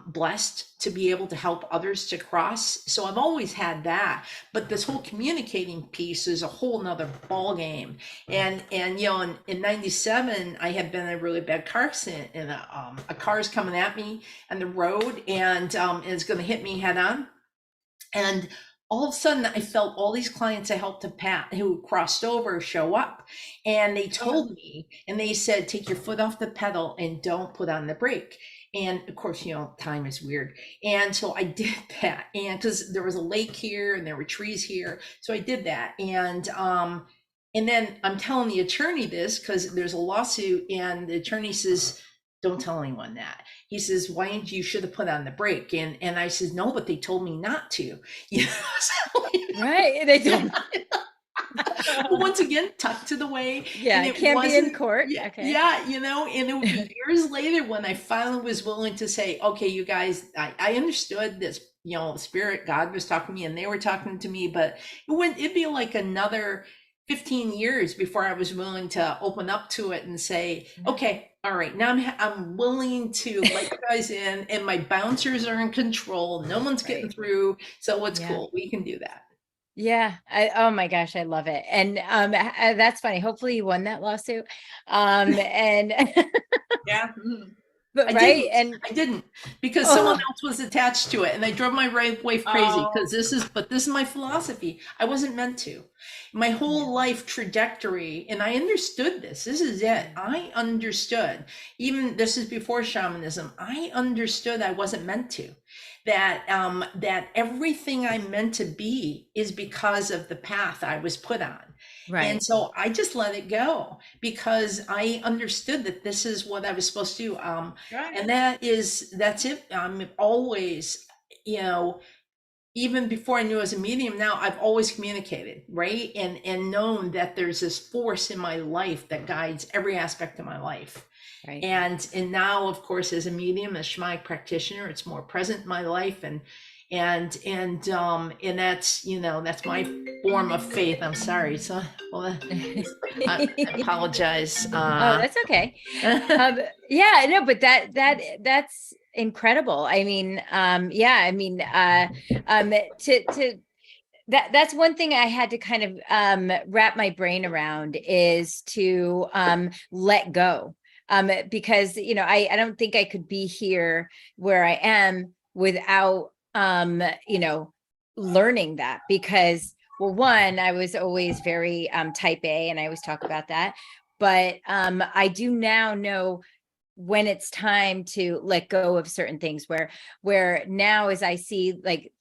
blessed to be able to help others to cross. So I've always had that. But this whole communicating piece is a whole nother ball game. And in 97, I had been in a really bad car accident, and a car is coming at me on the road, and it's going to hit me head on. And all of a sudden, I felt all these clients I helped who crossed over show up, and they told me, and they said, take your foot off the pedal and don't put on the brake. And of course, time is weird. And so I did that. And because there was a lake here and there were trees here. So I did that. And then I'm telling the attorney this because there's a lawsuit, and the attorney says, don't tell anyone that. He says, why didn't you should have put on the brake? And I says, no, but they told me not to. Right. They don't. Well, once again, tucked to the way. Yeah, it can't be in court. Yeah, okay. Yeah, and it would be years later when I finally was willing to say, okay, you guys, I understood this, spirit, God was talking to me, and they were talking to me, but it'd be like another 15 years before I was willing to open up to it and say, Mhm. okay, all right, now I'm willing to let you guys in, and my bouncers are in control. No one's getting Right. through, so it's Yeah. cool. We can do that. Yeah. Oh my gosh, I love it. And that's funny. Hopefully you won that lawsuit. And Yeah. but I right. didn't. And I didn't because someone oh, else was attached to it, and I drove my wife crazy Oh, because this is my philosophy. I wasn't meant to. My yeah. whole life trajectory, and I understood this. This is it. I understood. Even this is before shamanism. I understood I wasn't meant to. That everything I'm meant to be is because of the path I was put on. And Right. so I just let it go because I understood that this is what I was supposed to do. right. And that's it. I'm always, you know, even before I knew as a medium now, I've always communicated, right? And known that there's this force in my life that guides every aspect of my life. Right. And now, of course, as a medium, as shamanic practitioner, it's more present in my life, and that's, that's my form of faith. I'm sorry. So, well, I apologize. Oh, that's okay. Yeah, no, but that's incredible. I mean, yeah, I mean, to that's one thing I had to kind of wrap my brain around is to let go. Because I don't think I could be here where I am without learning that, because well, one, I was always very type A, and I always talk about that. But I do now know when it's time to let go of certain things, where now as I see like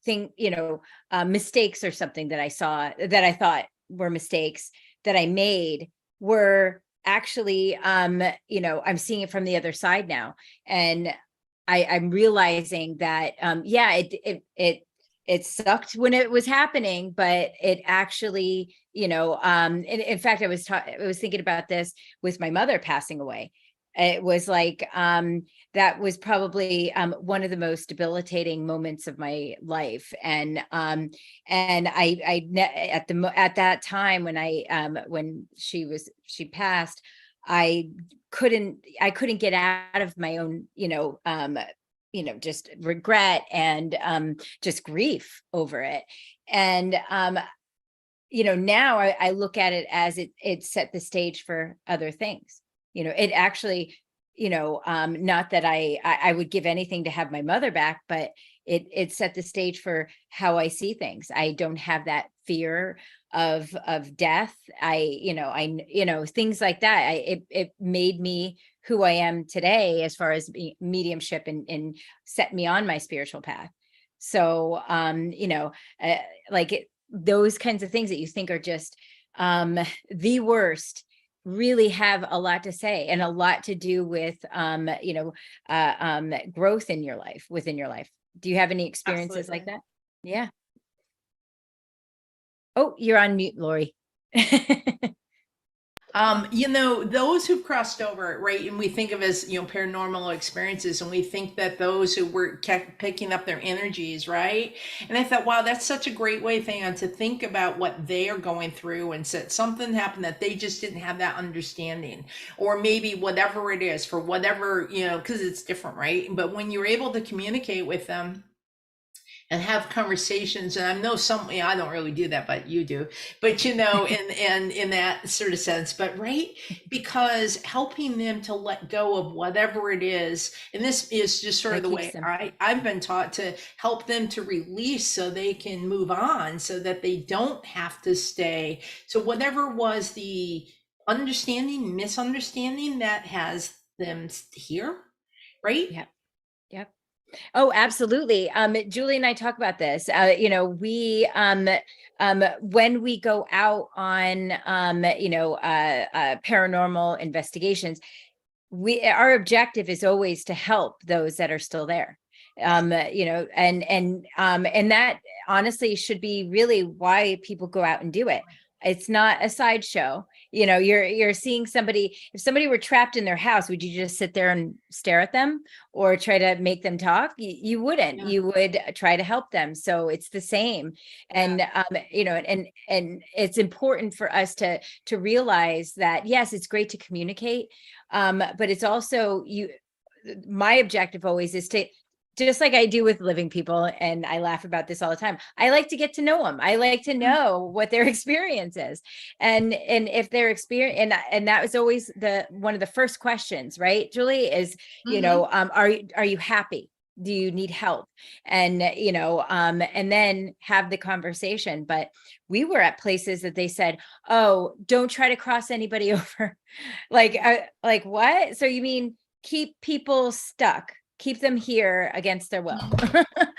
mistakes or something that I saw that I thought were mistakes that I made were actually I'm seeing it from the other side now. And I'm realizing that yeah, it sucked when it was happening, but it actually, in fact, I was thinking about this with my mother passing away. It was like that was probably one of the most debilitating moments of my life. And at that time when she passed, I couldn't get out of my own just regret and just grief over it. And now I look at it as it set the stage for other things. It actually, not that I would give anything to have my mother back, but it set the stage for how I see things. I don't have that fear of death. Things like that. It made me who I am today as far as mediumship, and set me on my spiritual path. So, those kinds of things that you think are just the worst really have a lot to say and a lot to do with growth in your life, within your life. Do you have any experiences like Absolutely. that? Yeah. Oh, you're on mute, Lori. Those who've crossed over, right, and we think of as, paranormal experiences, and we think that those who were kept picking up their energies, right? And I thought, wow, that's such a great way, Thayon, to think about what they are going through, and said something happened that they just didn't have that understanding, or maybe whatever it is, for whatever, because it's different, right? But when you're able to communicate with them and have conversations, and I know I don't really do that, but you do, but in that sort of sense, but right, because helping them to let go of whatever it is, and this is just sort of That the keeps way them. I've been taught, to help them to release so they can move on, so that they don't have to stay. So whatever was the misunderstanding that has them here, right? Yep. Yep. Oh, absolutely. Julie and I talk about this. We when we go out on paranormal investigations, our objective is always to help those that are still there. And that honestly should be really why people go out and do it. It's not a sideshow. You're seeing somebody. If somebody were trapped in their house, would you just sit there and stare at them or try to make them talk? You wouldn't. Yeah. You would try to help them. So it's the same. And and it's important for us to realize that, yes, it's great to communicate, but it's also my objective always is to, just like I do with living people, and I laugh about this all the time, I like to get to know them. I like to know what their experience is. And if their experience, and that was always one of the first questions, right, Julie, is, are you happy? Do you need help? And, and then have the conversation. But we were at places that they said, oh, don't try to cross anybody over. like what? So you mean keep people stuck? Keep them here against their will.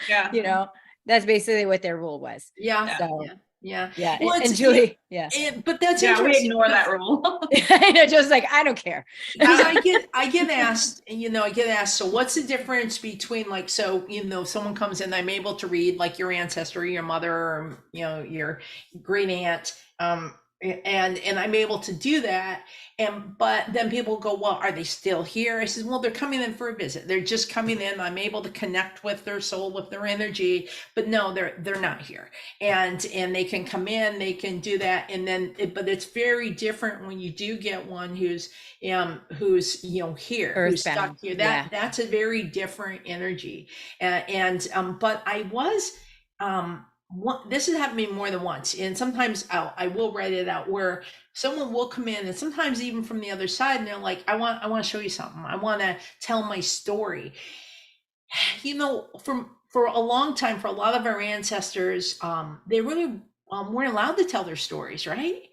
Yeah. That's basically what their rule was. Yeah. So, Yeah. yeah. Well, And Julie, but that's Yeah, we interesting. ignore that rule. I know, just like, I don't care. Because I get asked, so what's the difference between, like, so, someone comes in, I'm able to read like your ancestry, your mother, or, your great aunt, and I'm able to do that. But then people go, well, are they still here? I said, well, they're coming in for a visit. They're just coming in. I'm able to connect with their soul, with their energy, but no, they're not here. And they can come in, they can do that. And then, but it's very different when you do get one who's here, who's stuck here. That's a very different energy. But I was, this has happened to me more than once, and sometimes I will write it out, where someone will come in, and sometimes even from the other side, and they're like, I want to show you something. I want to tell my story. For a long time, for a lot of our ancestors, they really weren't allowed to tell their stories, right?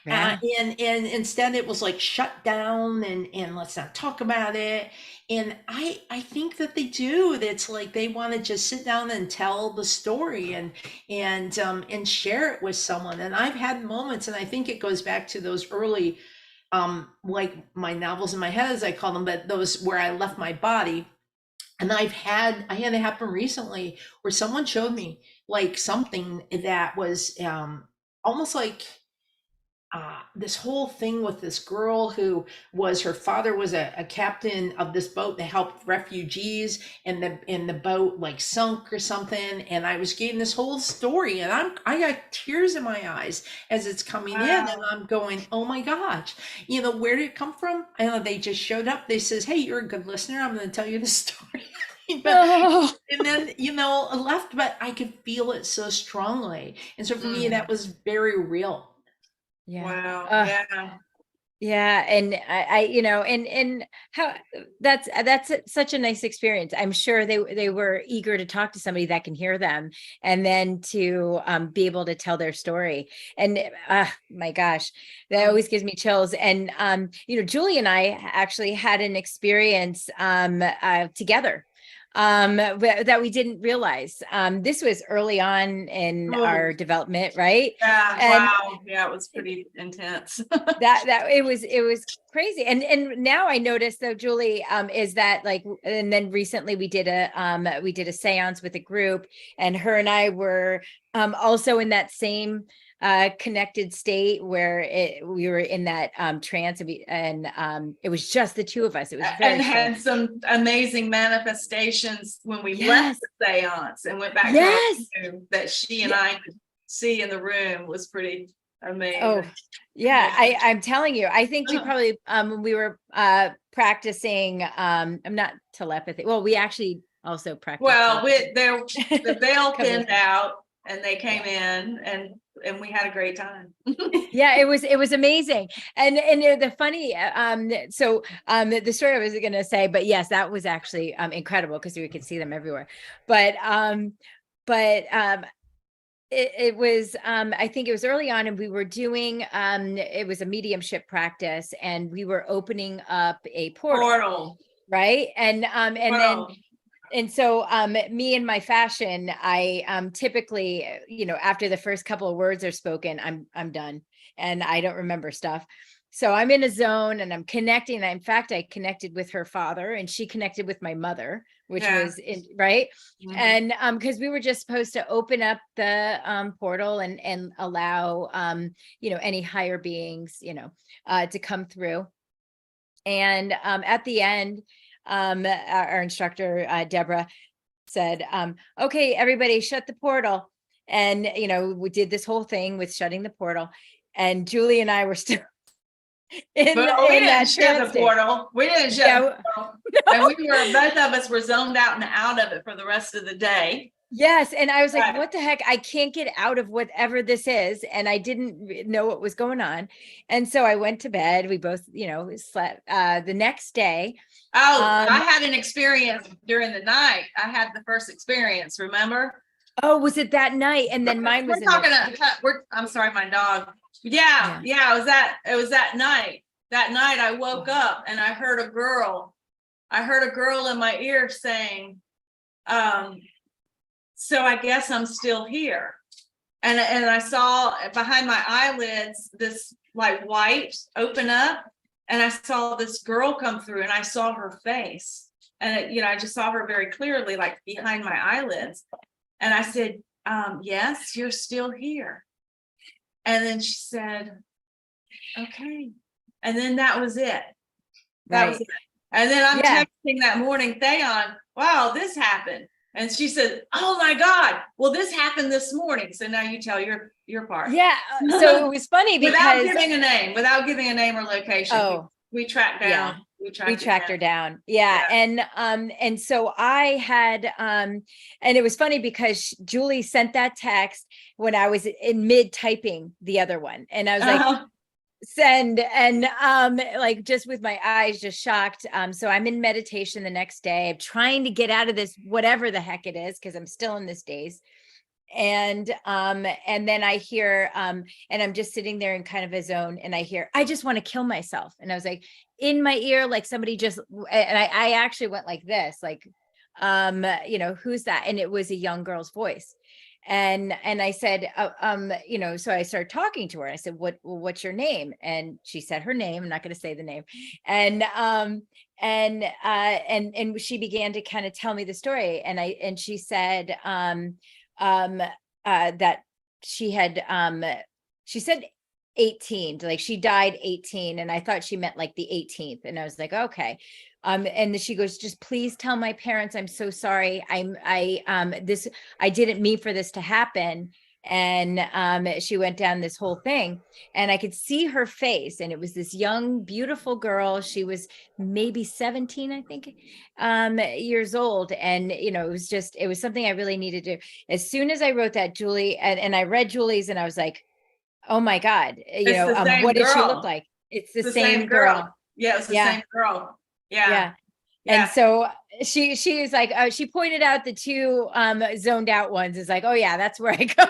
Yeah. And instead it was like shut down, and let's not talk about it. And I think that they do. That's like they want to just sit down and tell the story and share it with someone. And I've had moments, and I think it goes back to those early, like my novels in my head, as I call them, but those where I left my body. And I had it happen recently where someone showed me like something that was almost like this whole thing with this girl who was, her father was a captain of this boat that helped refugees, and the boat like sunk or something. And I was getting this whole story, and I got tears in my eyes as it's coming in, and I'm going, oh my gosh, where did it come from? And they just showed up. They says, hey, you're a good listener, I'm going to tell you the story. And then left, but I could feel it so strongly, and so for me that was very real. Yeah. Wow. Yeah. And I and how that's such a nice experience. I'm sure they were eager to talk to somebody that can hear them, and then to be able to tell their story. And my gosh, that always gives me chills. And Julie and I actually had an experience together that we didn't realize. This was early on in our development, right? Yeah. And wow. Yeah, it was pretty intense. that it was crazy. And now I noticed, though, Julie, is that like, and then recently we did a seance with a group, and her and I were also in that same connected state where we were in that trance, and it was just the two of us. It was very and had some amazing manifestations when we left the seance and went back to our room, that she and I could see in the room. Was pretty amazing. Oh yeah, I'm telling you, I think we probably when we were practicing, I'm not telepathy, well, we actually also practiced, well, the veil thinned out, and they came in, and we had a great time. Yeah, it was amazing. And the funny, the story I was going to say, but yes, that was actually incredible, because we could see them everywhere. But it was I think it was early on, and we were doing it was a mediumship practice, and we were opening up a portal. Right. And then, and so me and my fashion, I typically, after the first couple of words are spoken, I'm done, and I don't remember stuff. So I'm in a zone, and I'm connecting. In fact, I connected with her father, and she connected with my mother, which Yeah. was right. Mhm. And because we were just supposed to open up the portal and allow any higher beings, to come through. And at the end, our instructor, Deborah, said, okay, everybody shut the portal. And, we did this whole thing with shutting the portal. And Julie and I were still But we in didn't that shut trance the state. portal. We didn't shut Yeah, the portal. And we were, both of us were zoned out and out of it for the rest of the day. yes. And I was like, Right. what the heck? I can't get out of whatever this is. And I didn't know what was going on. And so I went to bed. We both, slept the next day. Oh, I had an experience during the night. I had the first experience, remember? Oh, was it that night? And then mine was I'm sorry, my dog. Yeah, it was that night. That night I woke up and I heard a girl in my ear saying, so I guess I'm still here. And I saw behind my eyelids this like white open up, and I saw this girl come through, and I saw her face, and I just saw her very clearly, like behind my eyelids. And I said, yes, you're still here. And then she said, okay. And then that was it. That was it. And then I'm texting that morning, Thayon, wow, this happened. And she said, oh my God, well, this happened this morning. So now you tell your part. Yeah. So it was funny because without giving a name or location. Oh, we tracked down. We tracked her down. Yeah. And so I had, and it was funny because Julie sent that text when I was in mid typing the other one. And I was like, send, and like just with my eyes just shocked. So I'm in meditation the next day. I'm trying to get out of this, whatever the heck it is, because I'm still in this daze. And then I hear, and I'm just sitting there in kind of a zone, and I hear, I just want to kill myself. And I was like, in my ear, like somebody just, and I actually went like this, like, who's that? And it was a young girl's voice. And I said, so I started talking to her. I said, what's your name? And she said her name. I'm not going to say the name. And she began to kind of tell me the story. And she said, that she had, she said 18, like she died 18. And I thought she meant like the 18th. And I was like, okay. And she goes, just please tell my parents, I'm so sorry. I didn't mean for this to happen. And she went down this whole thing, and I could see her face, and it was this young, beautiful girl. She was maybe 17, I think, years old. And, it was something I really needed to do. As soon as I wrote that, Julie, and I read Julie's, and I was like, oh my God, what did she look like? It's the same girl. Yeah, it's the same girl. Yeah. And so she is like, she pointed out the two zoned out ones. Is like, oh yeah, that's where I go.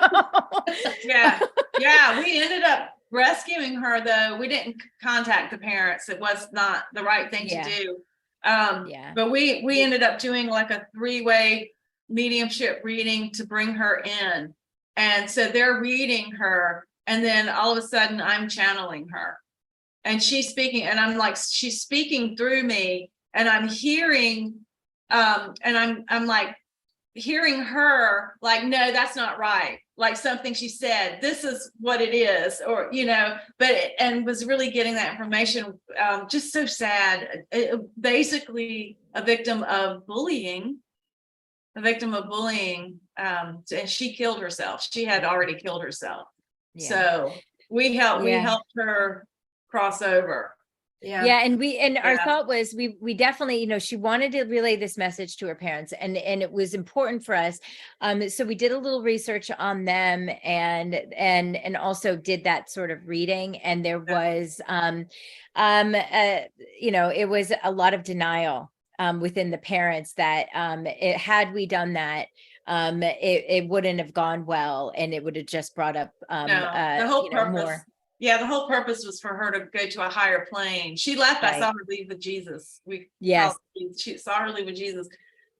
Yeah. We ended up rescuing her, though. We didn't contact the parents. It was not the right thing to do. But we ended up doing like a 3-way mediumship reading to bring her in. And so they're reading her, and then all of a sudden I'm channeling her. And she's speaking, and I'm like, she's speaking through me, and I'm hearing, and I'm like hearing her like, no, that's not right. Like something she said, this is what it is, or, and was really getting that information. Just so sad. Basically a victim of bullying. And she killed herself. She had already killed herself. Yeah. So we helped her cross over. And our thought was we definitely, she wanted to relay this message to her parents, and it was important for us. So we did a little research on them, and also did that sort of reading. And there was it was a lot of denial within the parents that had we done that, it wouldn't have gone well, and it would have just brought up the whole purpose. More. Yeah, the whole purpose was for her to go to a higher plane. She left. Right. I saw her leave with Jesus. She saw her leave with Jesus.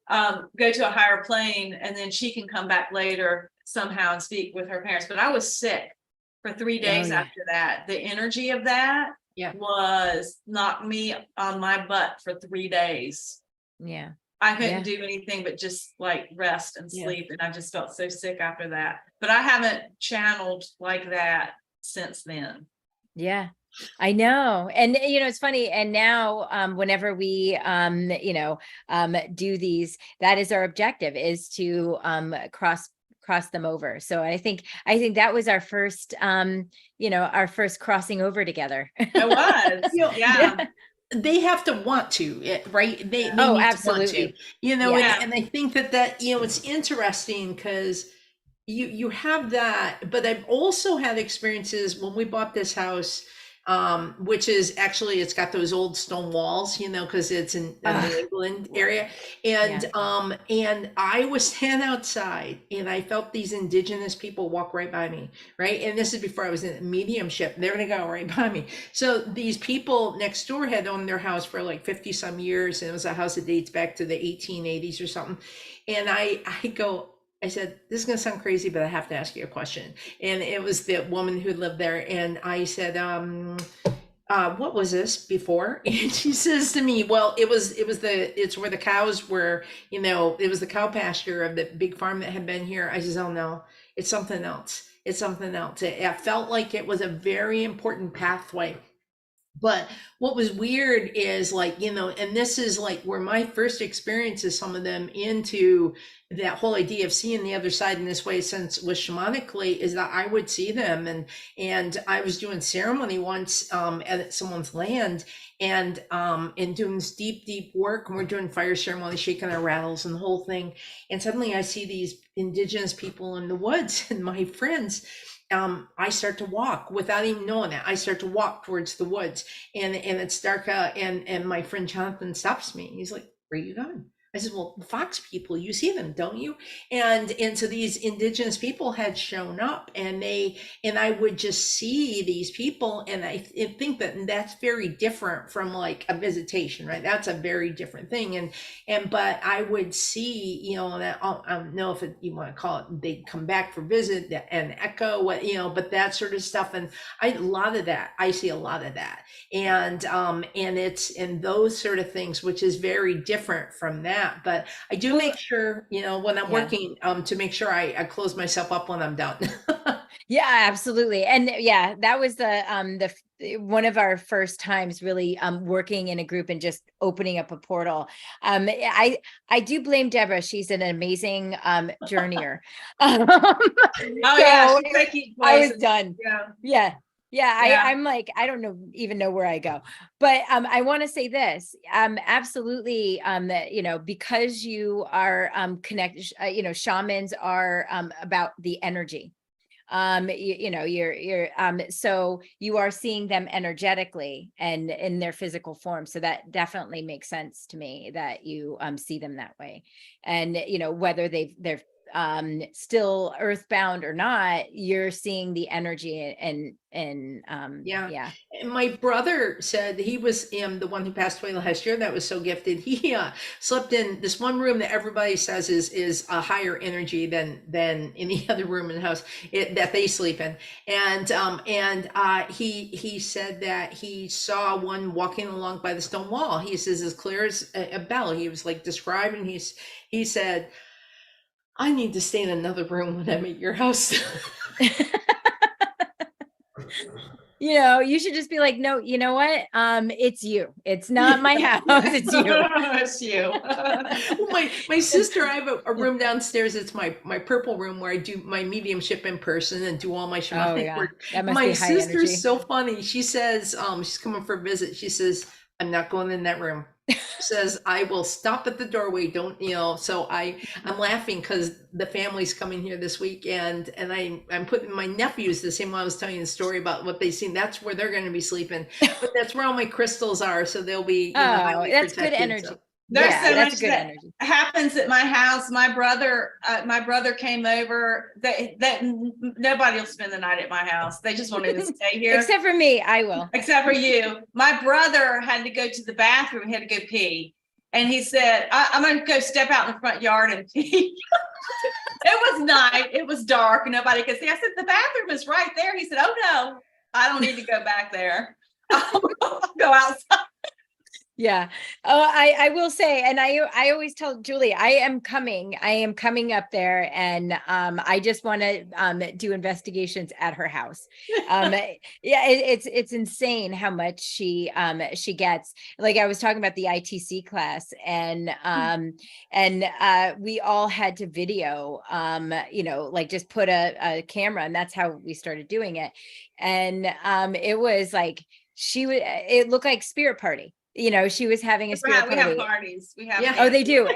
Go to a higher plane, and then she can come back later somehow and speak with her parents. But I was sick for 3 days after that. The energy of that was knocked me on my butt for 3 days. Yeah. I couldn't do anything but just like rest and sleep. And I just felt so sick after that. But I haven't channeled like that since then. Yeah, I know. And, it's funny. And now, whenever we, do these, that is our objective, is to, cross them over. So I think that was our first, our first crossing over together. It was. Yeah. They have to want to, right? They need absolutely. to want to, and I think that, it's interesting because you have that, but I've also had experiences when we bought this house, which is actually, it's got those old stone walls, because it's in the New England area. And, and I was standing outside and I felt these indigenous people walk right by me. Right. And this is before I was in mediumship. They're going to go right by me. So these people next door had owned their house for like 50 some years. And it was a house that dates back to the 1880s or something. And I said, this is going to sound crazy, but I have to ask you a question. And it was the woman who lived there. And I said, what was this before? And she says to me, well, it's where the cows were, it was the cow pasture of the big farm that had been here. I says, oh no, it's something else. It's something else. It felt like it was a very important pathway. But what was weird is and this is like where my first experiences, some of them into that whole idea of seeing the other side in this way, since was shamanically, is that I would see them. And I was doing ceremony once at someone's land and doing this deep work. And we're doing fire ceremony, shaking our rattles and the whole thing. And suddenly I see these indigenous people in the woods and my friends. I start to walk without even knowing that. I start to walk towards the woods and it's dark and my friend Jonathan stops me. He's like, where are you going? I said, well, the fox people, you see them, don't you? And so these indigenous people had shown up and I would just see these people. And I think that that's very different from like a visitation, right? That's a very different thing. But I would see, that I don't know if you want to call it, they'd come back for visit and echo what, but that sort of stuff. And I see a lot of that. And it's in those sort of things, which is very different from that. But I do make sure, when I'm working, to make sure I close myself up when I'm done. Yeah, absolutely. And that was the one of our first times really working in a group and just opening up a portal. I do blame Deborah. She's an amazing journeyer. I was done. I'm like, I don't even know where I go, but I want to say this, absolutely, because you are connected, shamans are about the energy. You're so you are seeing them energetically and in their physical form. So that definitely makes sense to me that you see them that way. And whether they're still earthbound or not, you're seeing the energy and And my brother said he was the one who passed away last year. That was so gifted. He slept in this one room that everybody says is a higher energy than any other room in the house that they sleep in. And he said that he saw one walking along by the stone wall. He says as clear as a bell. He was like describing. He said, "I need to stay in another room when I'm at your house." You should just be like, no, you know what? It's you. It's not my house. It's you. It's you. Well, my sister, I have a room downstairs. It's my purple room where I do my mediumship in person and do all my shamanic work. That must My be high sister's energy. so funny. She says, she's coming for a visit. She says, "I'm not going in that room." Says, "I will stop at the doorway. Don't." So I'm laughing because the family's coming here this week, and I'm putting my nephews, the same one I was telling you the story about what they've seen. That's where they're going to be sleeping, but that's where all my crystals are, so they'll be. Highly that's good protected, energy. so. There's so that's much good that energy. happens at my house. My brother came over. That nobody will spend the night at my house. They just wanted to stay here. Except for me, I will. Except for you. My brother had to go to the bathroom. He had to go pee. And he said, I'm going to go step out in the front yard and pee. It was night. It was dark. Nobody could see. I said, the bathroom is right there. He said, "Oh, no, I don't need to go back there. I'll go outside." Yeah. Oh, I will say, and I always tell Julie, I am coming up there, and I just want to do investigations at her house. Yeah, it's insane how much she gets. Like I was talking about the ITC class, and we all had to video, like just put a camera, and that's how we started doing it. And it was like it looked like spirit party. She was having a spirit We have party. parties. We have. Yeah. Oh, they do.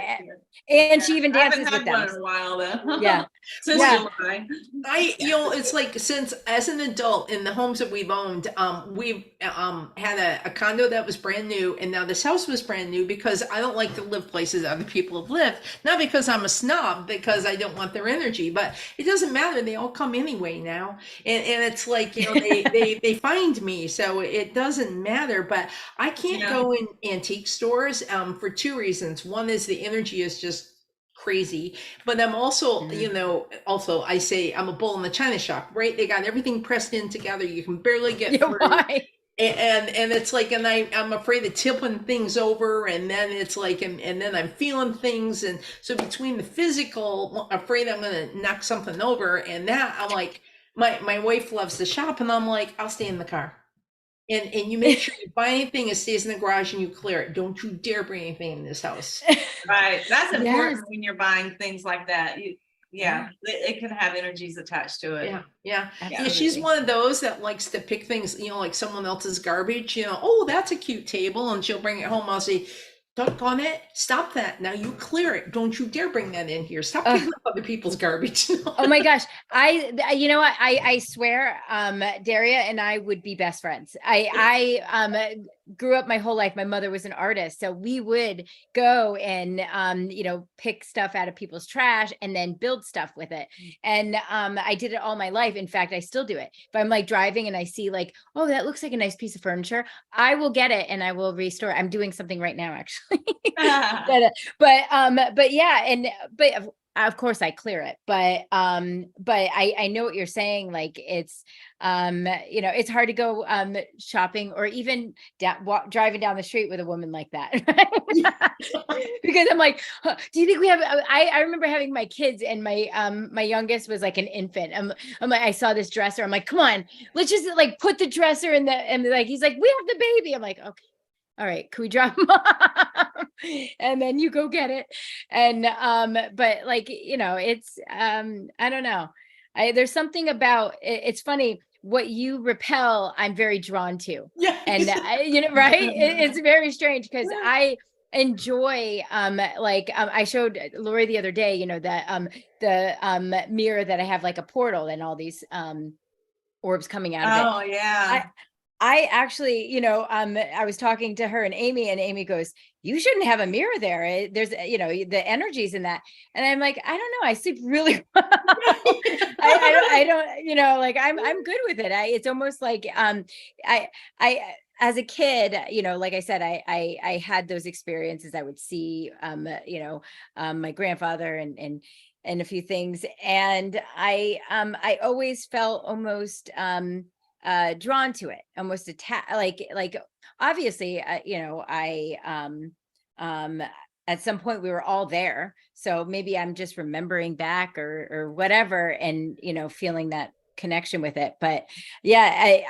And she even I haven't dances with had one them. in a while though. Yeah. Since Yeah. July. It's like, since as an adult in the homes that we've owned, we've had a condo that was brand new, and now this house was brand new, because I don't like to live places other people have lived. Not because I'm a snob, because I don't want their energy, but it doesn't matter. They all come anyway now, and it's like, they find me, so it doesn't matter. But I can't go in antique stores for two reasons. One is the energy is just crazy, but I'm also, also I say I'm a bull in the china shop, right? They got everything pressed in together. You can barely get through. Why? And it's like, and I'm afraid of tipping things over, and then it's like, and then I'm feeling things, and so between the physical, afraid I'm gonna knock something over, and that, I'm like, my wife loves to shop, and I'm like, I'll stay in the car. And you make sure you buy anything, it stays in the garage, and you clear it. Don't you dare bring anything in this house. Right. That's important Yes. when you're buying things like that. It can have energies attached to it. Yeah. Absolutely. She's one of those that likes to pick things, like someone else's garbage, oh, that's a cute table, and she'll bring it home. I'll say, doggone it, stop that. Now you clear it. Don't you dare bring that in here. Stop picking up other people's garbage. Oh my gosh. You know what? I swear, Daria and I would be best friends. I grew up my whole life. My mother was an artist. So we would go and, pick stuff out of people's trash and then build stuff with it. And I did it all my life. In fact, I still do it. If I'm like driving and I see like, oh, that looks like a nice piece of furniture, I will get it and I will restore it. I'm doing something right now, actually. but yeah. But of course I clear it, but I know what you're saying. Like it's, it's hard to go shopping or even driving down the street with a woman like that. Because I'm like, do you think we have, I remember having my kids, and my youngest was like an infant. I'm like, I saw this dresser. I'm like, come on, let's just like put the dresser in and like, he's like, we have the baby. I'm like, okay. All right, can we drop them off? And then you go get it. And but like, it's I don't know. There's something about it's funny, what you repel, I'm very drawn to. Yeah. And right? It's very strange, because I enjoy I showed Lori the other day, that the mirror that I have, like a portal and all these orbs coming out of it. Oh yeah. I actually, I was talking to her and Amy goes, you shouldn't have a mirror there. There's, the energies in that. And I'm like, I don't know. I sleep really well. I don't, like I'm good with it. It's almost like, I as a kid, like I said, I had those experiences. I would see, my grandfather and a few things. And I always felt almost, drawn to it, almost attached, like obviously, at some point we were all there, so maybe I'm just remembering back or whatever, and feeling that connection with it. But yeah,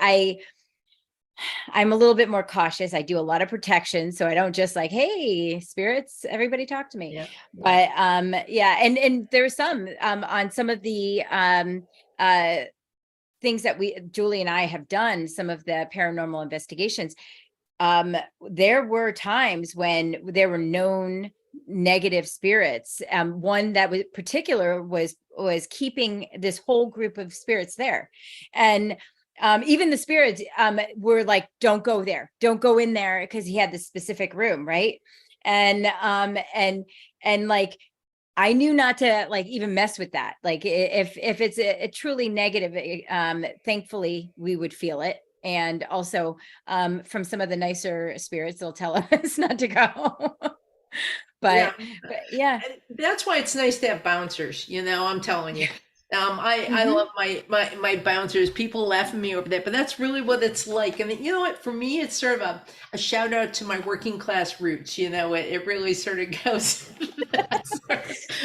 I'm a little bit more cautious. I do a lot of protection, so I don't just like, hey, spirits, everybody talk to me. Yeah. But and there's some on some of the things that Julie and I have done, some of the paranormal investigations. There were times when there were known negative spirits. One that was particular was keeping this whole group of spirits there. And even the spirits were like, don't go there, don't go in there, because he had this specific room, right? And like, I knew not to like even mess with that. Like if it's a truly negative, thankfully we would feel it. And also from some of the nicer spirits, they'll tell us not to go. But yeah. And that's why it's nice to have bouncers, I'm telling you. I love my bouncers. People laugh at me over that, but that's really what it's like. And you know what? For me, it's sort of a shout out to my working class roots. You know, it really sort of goes.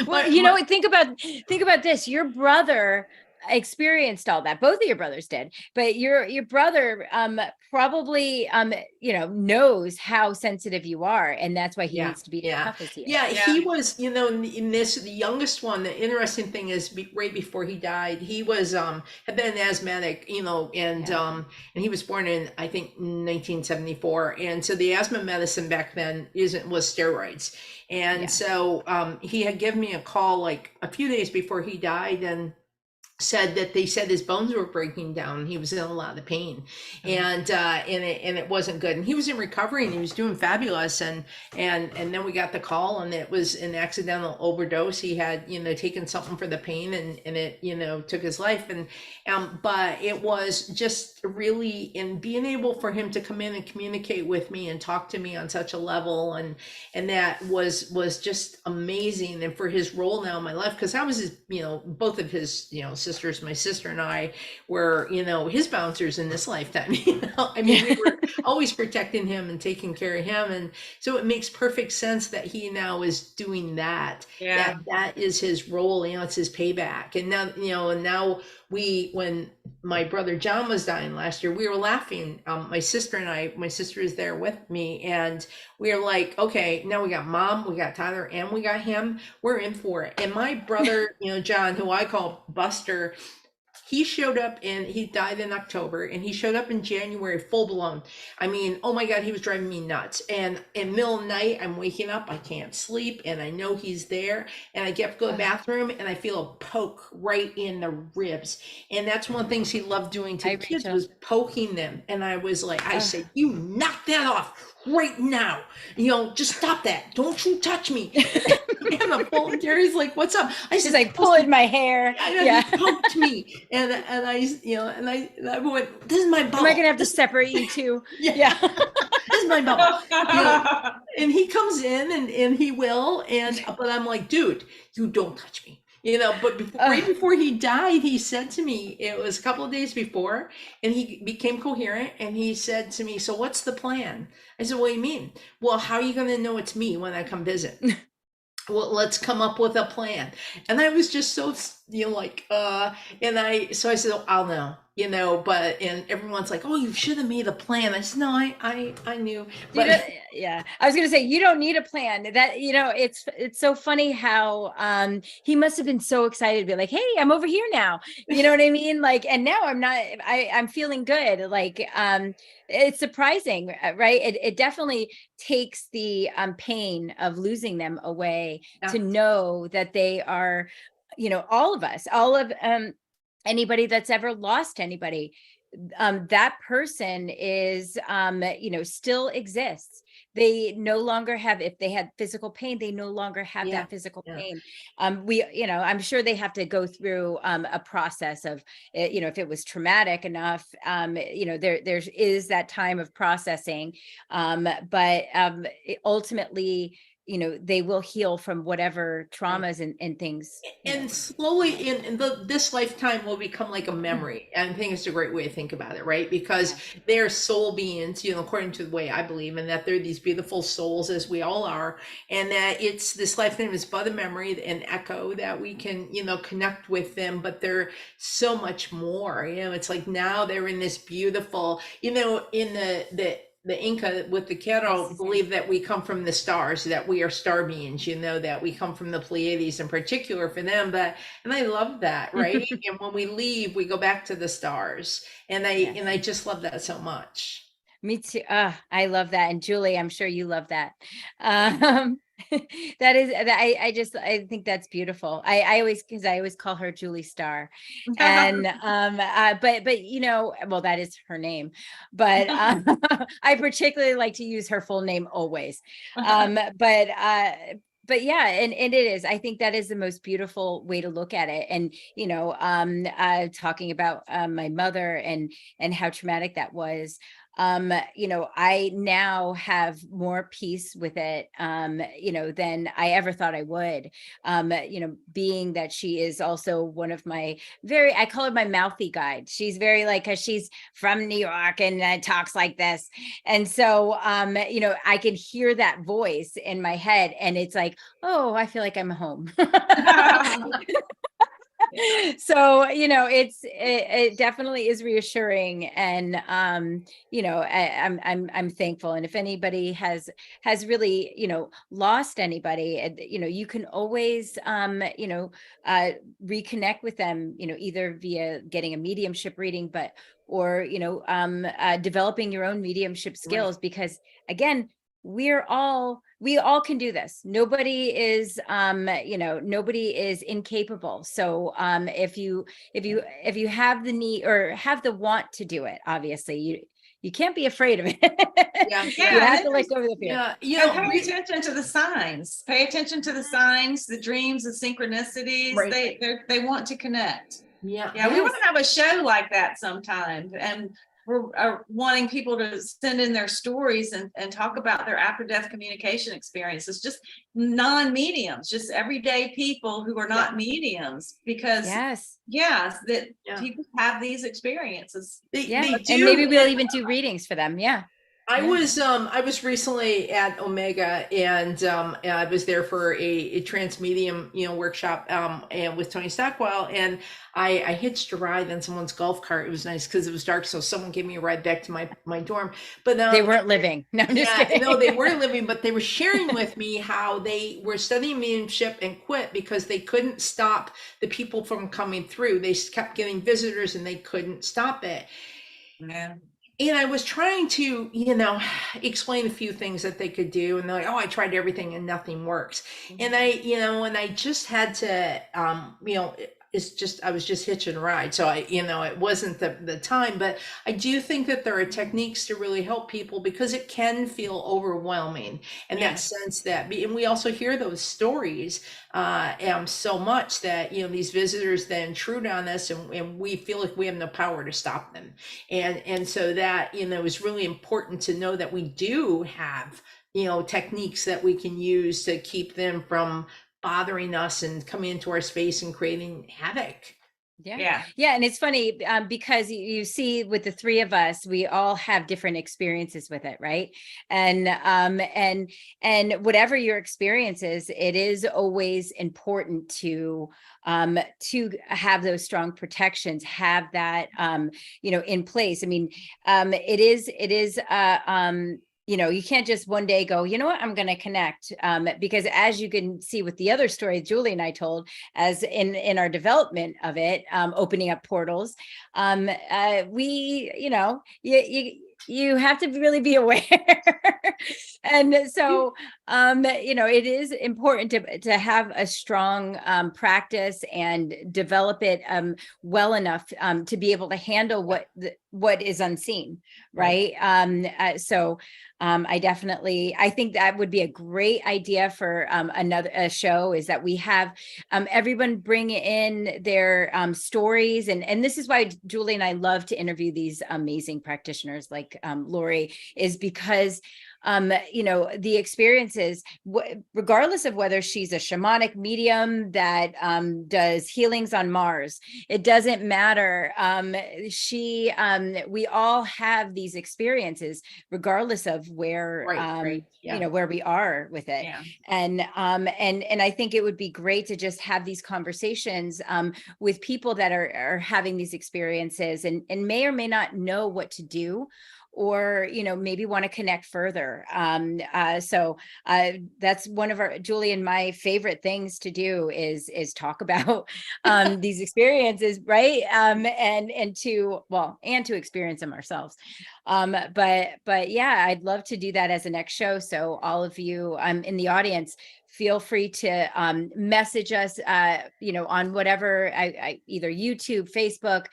Well, you know, think about this. Your brother experienced all that. Both of your brothers did, but your brother probably you know, knows how sensitive you are, and that's why he Yeah, needs to be as yeah, tough as he is. yeah. Yeah. He was, you know, in this, the youngest one. The interesting thing is, right before he died, he was had been an asthmatic, you know, and he was born in, I think, 1974, and so the asthma medicine back then isn't was steroids, and Yeah. so he had given me a call like a few days before he died, and said that they said his bones were breaking down. He was in a lot of pain, and it wasn't good. And he was in recovery, and he was doing fabulous. And then we got the call, and it was an accidental overdose. He had, you know, taken something for the pain, and it, you know, took his life. And but it was just really in being able for him to come in and communicate with me and talk to me on such a level, and that was just amazing. And for his role now in my life, because I was his, you know, both of his, you know, sisters, my sister and I were, you know, his bouncers in this lifetime. You know, I mean, we were always protecting him and taking care of him, and so it makes perfect sense that he now is doing that. Yeah. That is his role, you know, it's his payback. And now, you know, and now when my brother John was dying last year, we were laughing. My sister and I, my sister is there with me, and we are like, okay, now we got mom, we got Tyler, and we got him. We're in for it. And my brother, you know, John, who I call Buster, he showed up, and he died in October, and he showed up in January full blown. I mean, oh my God, he was driving me nuts. And in the middle of the night, I'm waking up, I can't sleep, and I know he's there, and I get to go to the bathroom, and I feel a poke right in the ribs. And that's one of the things he loved doing to Hi, kids, Rachel. was poking them. And I was like, I said, you knock that off right now. You know, just stop that. Don't you touch me. And the phone, Gary's like, what's up? I She's said, like pulling my hair. yeah, Yeah. he poked me, and I, you know, and I went, this is my bubble. Am I gonna have to separate you two? Yeah, Yeah. this is my bubble. You know, and he comes in, and he will, and but I'm like, dude, you don't touch me. You know, but right before he died, he said to me, it was a couple of days before, and he became coherent, and he said to me, so what's the plan? I said, what do you mean? Well, how are you going to know it's me when I come visit? Well, let's come up with a plan. And I was just so, you know, like, so I said, oh, I'll know, you know, and everyone's like, oh, you should have made a plan. I said, no, I knew, but Yeah, I was gonna say, you don't need a plan. That, you know, it's so funny how he must have been so excited to be like, hey, I'm over here now. You know what I mean? Like, and now I'm not, I'm feeling good. Like, it's surprising, right? It definitely takes the pain of losing them away to yeah, know that they are, you know, all of us, all of anybody that's ever lost anybody, that person is you know, still exists. They no longer have, if they had physical pain, they no longer have yeah, that physical yeah. pain. We, you know, I'm sure they have to go through a process of, you know, if it was traumatic enough, you know, there is that time of processing, but ultimately, you know, they will heal from whatever traumas and things, you know. And slowly this lifetime will become like a memory. And I think it's a great way to think about it, right? Because they're soul beings, you know, according to the way I believe, and that they're these beautiful souls, as we all are, and that it's this lifetime is but a memory, an echo that we can, you know, connect with them, but they're so much more. You know, it's like now they're in this beautiful, you know, in the Inca with the Quero believe that we come from the stars, that we are star beings, you know, that we come from the Pleiades in particular for them. And I love that, right? And when we leave, we go back to the stars. And I just love that so much. Me too. I love that. And Julie, I'm sure you love that. That is, I think that's beautiful. I always call her Julie Star. And, but, you know, well, that is her name, but, I particularly like to use her full name always. But yeah, and it is, I think that is the most beautiful way to look at it. And, you know, talking about, my mother and how traumatic that was. I now have more peace with it, than I ever thought I would. Being that she is also one of my I call her my mouthy guide. She's very like, cause she's from New York and talks like this. And so, I can hear that voice in my head and it's like, oh, I feel like I'm home. So it definitely is reassuring, and I'm thankful. And if anybody has really lost anybody, you can always reconnect with them, either via getting a mediumship reading, or developing your own mediumship skills, because again, we all can do this. Nobody is nobody is incapable. So if you have the need or have the want to do it, obviously you can't be afraid of it. Yeah. You have to let go of the fear. Yeah, pay attention to the signs. Pay attention to the signs, the dreams, the synchronicities. Right. They want to connect. Yeah. Yeah, we want to have a show like that sometime, and we're wanting people to send in their stories and talk about their after-death communication experiences, just non-mediums, just everyday people who are not mediums, because people have these experiences. They do. And maybe we'll even do readings for them. Yeah. I was recently at Omega, and I was there for a trans medium workshop and with Tony Stockwell, and I hitched a ride on someone's golf cart. It was nice because it was dark, so someone gave me a ride back to my dorm. But they weren't living. No, I'm just kidding. No, they weren't living, but they were sharing with me how they were studying mediumship and quit because they couldn't stop the people from coming through. They kept getting visitors and they couldn't stop it. Yeah. And I was trying to, explain a few things that they could do. And they're like, oh, I tried everything and nothing works. And I just had to, I was just hitching a ride. So it wasn't the time, but I do think that there are techniques to really help people, because it can feel overwhelming. And that sense that, and we also hear those stories so much that, these visitors then intrude on us, and we feel like we have no power to stop them. And so that, is really important to know that we do have, techniques that we can use to keep them from bothering us and coming into our space and creating havoc. Yeah. And it's funny because you see with the three of us, we all have different experiences with it. Right. And whatever your experience is, it is always important to have those strong protections, have that, in place. I mean, it is you can't just one day go, you know what, I'm going to connect. Because as you can see with the other story Julie and I told, as in our development of it, opening up portals, you have to really be aware. And so, it is important to have a strong practice and develop it well enough to be able to handle what is unseen. Right. I think that would be a great idea for another show, is that we have everyone bring in their stories. And this is why Julie and I love to interview these amazing practitioners like Lori, is because the experiences, regardless of whether she's a shamanic medium that does healings on Mars, it doesn't matter. We all have these experiences, regardless of where, where we are with it. Yeah. And I think it would be great to just have these conversations with people that are having these experiences and may or may not know what to do, or, maybe want to connect further. So that's one of Julie and my favorite things to do is talk about these experiences, right? And to experience them ourselves. But yeah, I'd love to do that as a next show. So all of you in the audience, feel free to message us, on whatever, either YouTube, Facebook,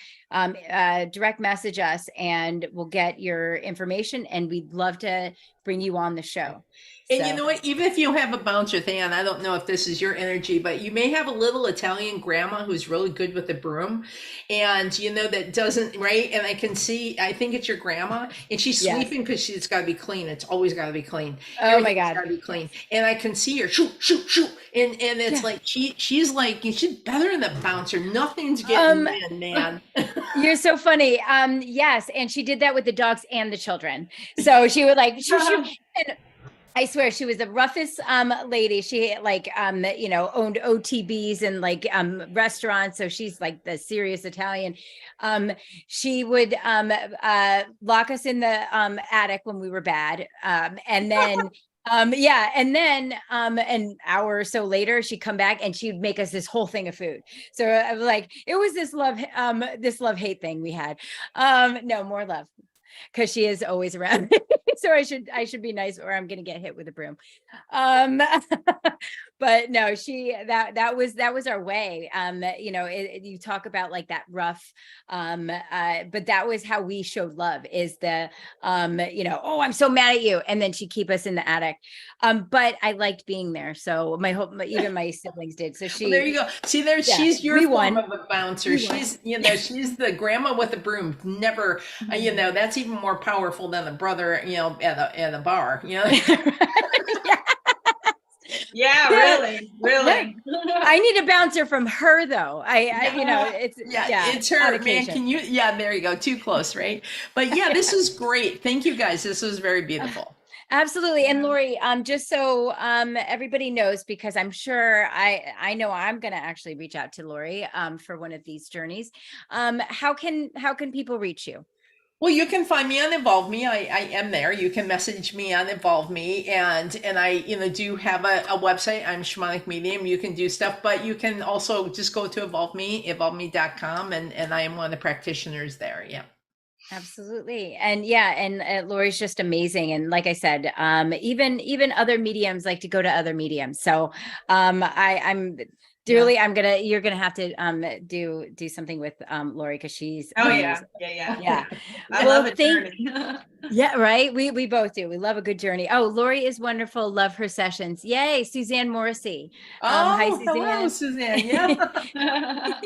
direct message us, and we'll get your information, and we'd love to bring you on the show. And you know what, even if you have a bouncer thing, and I don't know if this is your energy, but you may have a little Italian grandma who's really good with the broom, and that doesn't, right? And I think it's your grandma, And she's Yes. sweeping because she's got to be clean. It's always got to be clean. Oh my Everything's God. gotta be clean. And I can see her shoot, shoot, shoot. And it's Yeah. like she's like she's better than the bouncer. Nothing's getting in, man. You're so funny. Yes, and she did that with the dogs and the children. So she would like shoo, shoo, and I swear she was the roughest lady. She like owned OTBs and like restaurants. So she's like the serious Italian. She would lock us in the attic when we were bad. And then and then an hour or so later she'd come back and she'd make us this whole thing of food. So I was like, it was this love hate thing we had. No, more love, because she is always around. So I should be nice or I'm gonna get hit with a broom. But no, that was our way. You talk about like that rough, but that was how we showed love, is the oh, I'm so mad at you, and then she'd keep us in the attic. But I liked being there, so even my siblings did. So Well, there you go. See, she's your we form won. of a bouncer. She's she's the grandma with the broom. Never, that's even more powerful than the brother, at the bar. Yeah, really, really. I need a bouncer from her though. It's her, on man. occasion. Can you? Yeah, there you go. Too close, right? But yeah, this is great. Thank you, guys. This was very beautiful. Absolutely. And Lori, just so everybody knows, because I'm sure I know I'm going to actually reach out to Lori for one of these journeys. How can people reach you? Well, you can find me on Involve Me. I am there. You can message me on Involve Me, and I do have a website. I'm Shamanic Medium. You can do stuff, but you can also just go to Involve Me, involveme.com, and I am one of the practitioners there. Yeah. Absolutely. And Lori's just amazing. And like I said, even other mediums like to go to other mediums. So I'm dearly, you're gonna have to do something with Lori, because she's amazing. Yeah. I love a journey. Yeah, right. We both do. We love a good journey. Oh, Lori is wonderful. Love her sessions. Yay, Suzanne Morrissey. Hi, Suzanne. Hello, Suzanne. Yeah.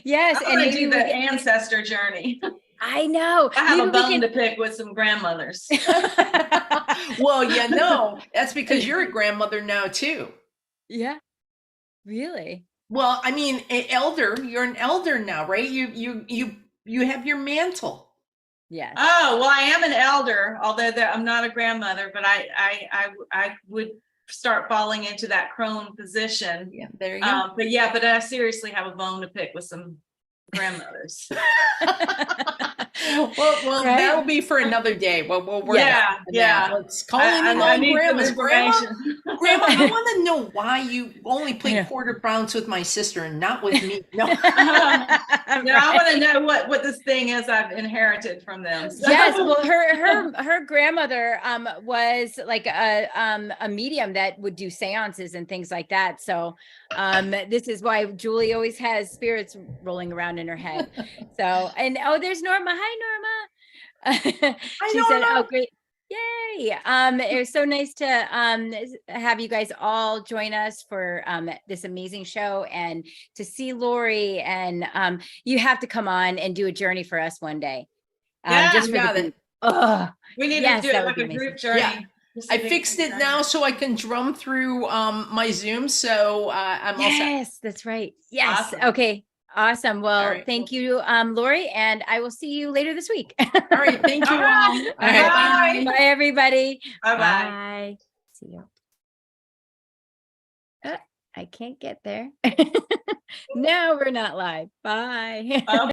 Yes, I'm gonna do the ancestor journey. I know. I have a bone to pick with some grandmothers. Well, that's because you're a grandmother now too. Yeah. Really? Well, I mean, you're an elder now, right? You have your mantle. Yes. Oh, well, I am an elder, although I'm not a grandmother, but I would start falling into that crone position. Yeah, there you go. But I seriously have a bone to pick with some grandmothers. Well, right? That'll be for another day. Well, we'll yeah. Let's call in grandmas. Grandma, I want to know why you only played quarter bounce with my sister and not with me. No, I want to know what this thing is I've inherited from them. So. Yes, well, her grandmother was like a medium that would do seances and things like that. So this is why Julie always has spirits rolling around in her head. So, and there's Norma. Hi, Norma. She said, "Oh, great. Yay. It was so nice to have you guys all join us for this amazing show, and to see Lori, and you have to come on and do a journey for us one day. Just for we need to do it like a group journey. Yeah. I fixed it now so I can drum through my Zoom. So I'm all set. Yes, that's right. Yes. Awesome. Okay. Awesome. Well, thank you, Lori, and I will see you later this week. All right. Thank you all. All right. Bye, everybody. Bye-bye. Bye. See you. I can't get there. No, we're not live. Bye.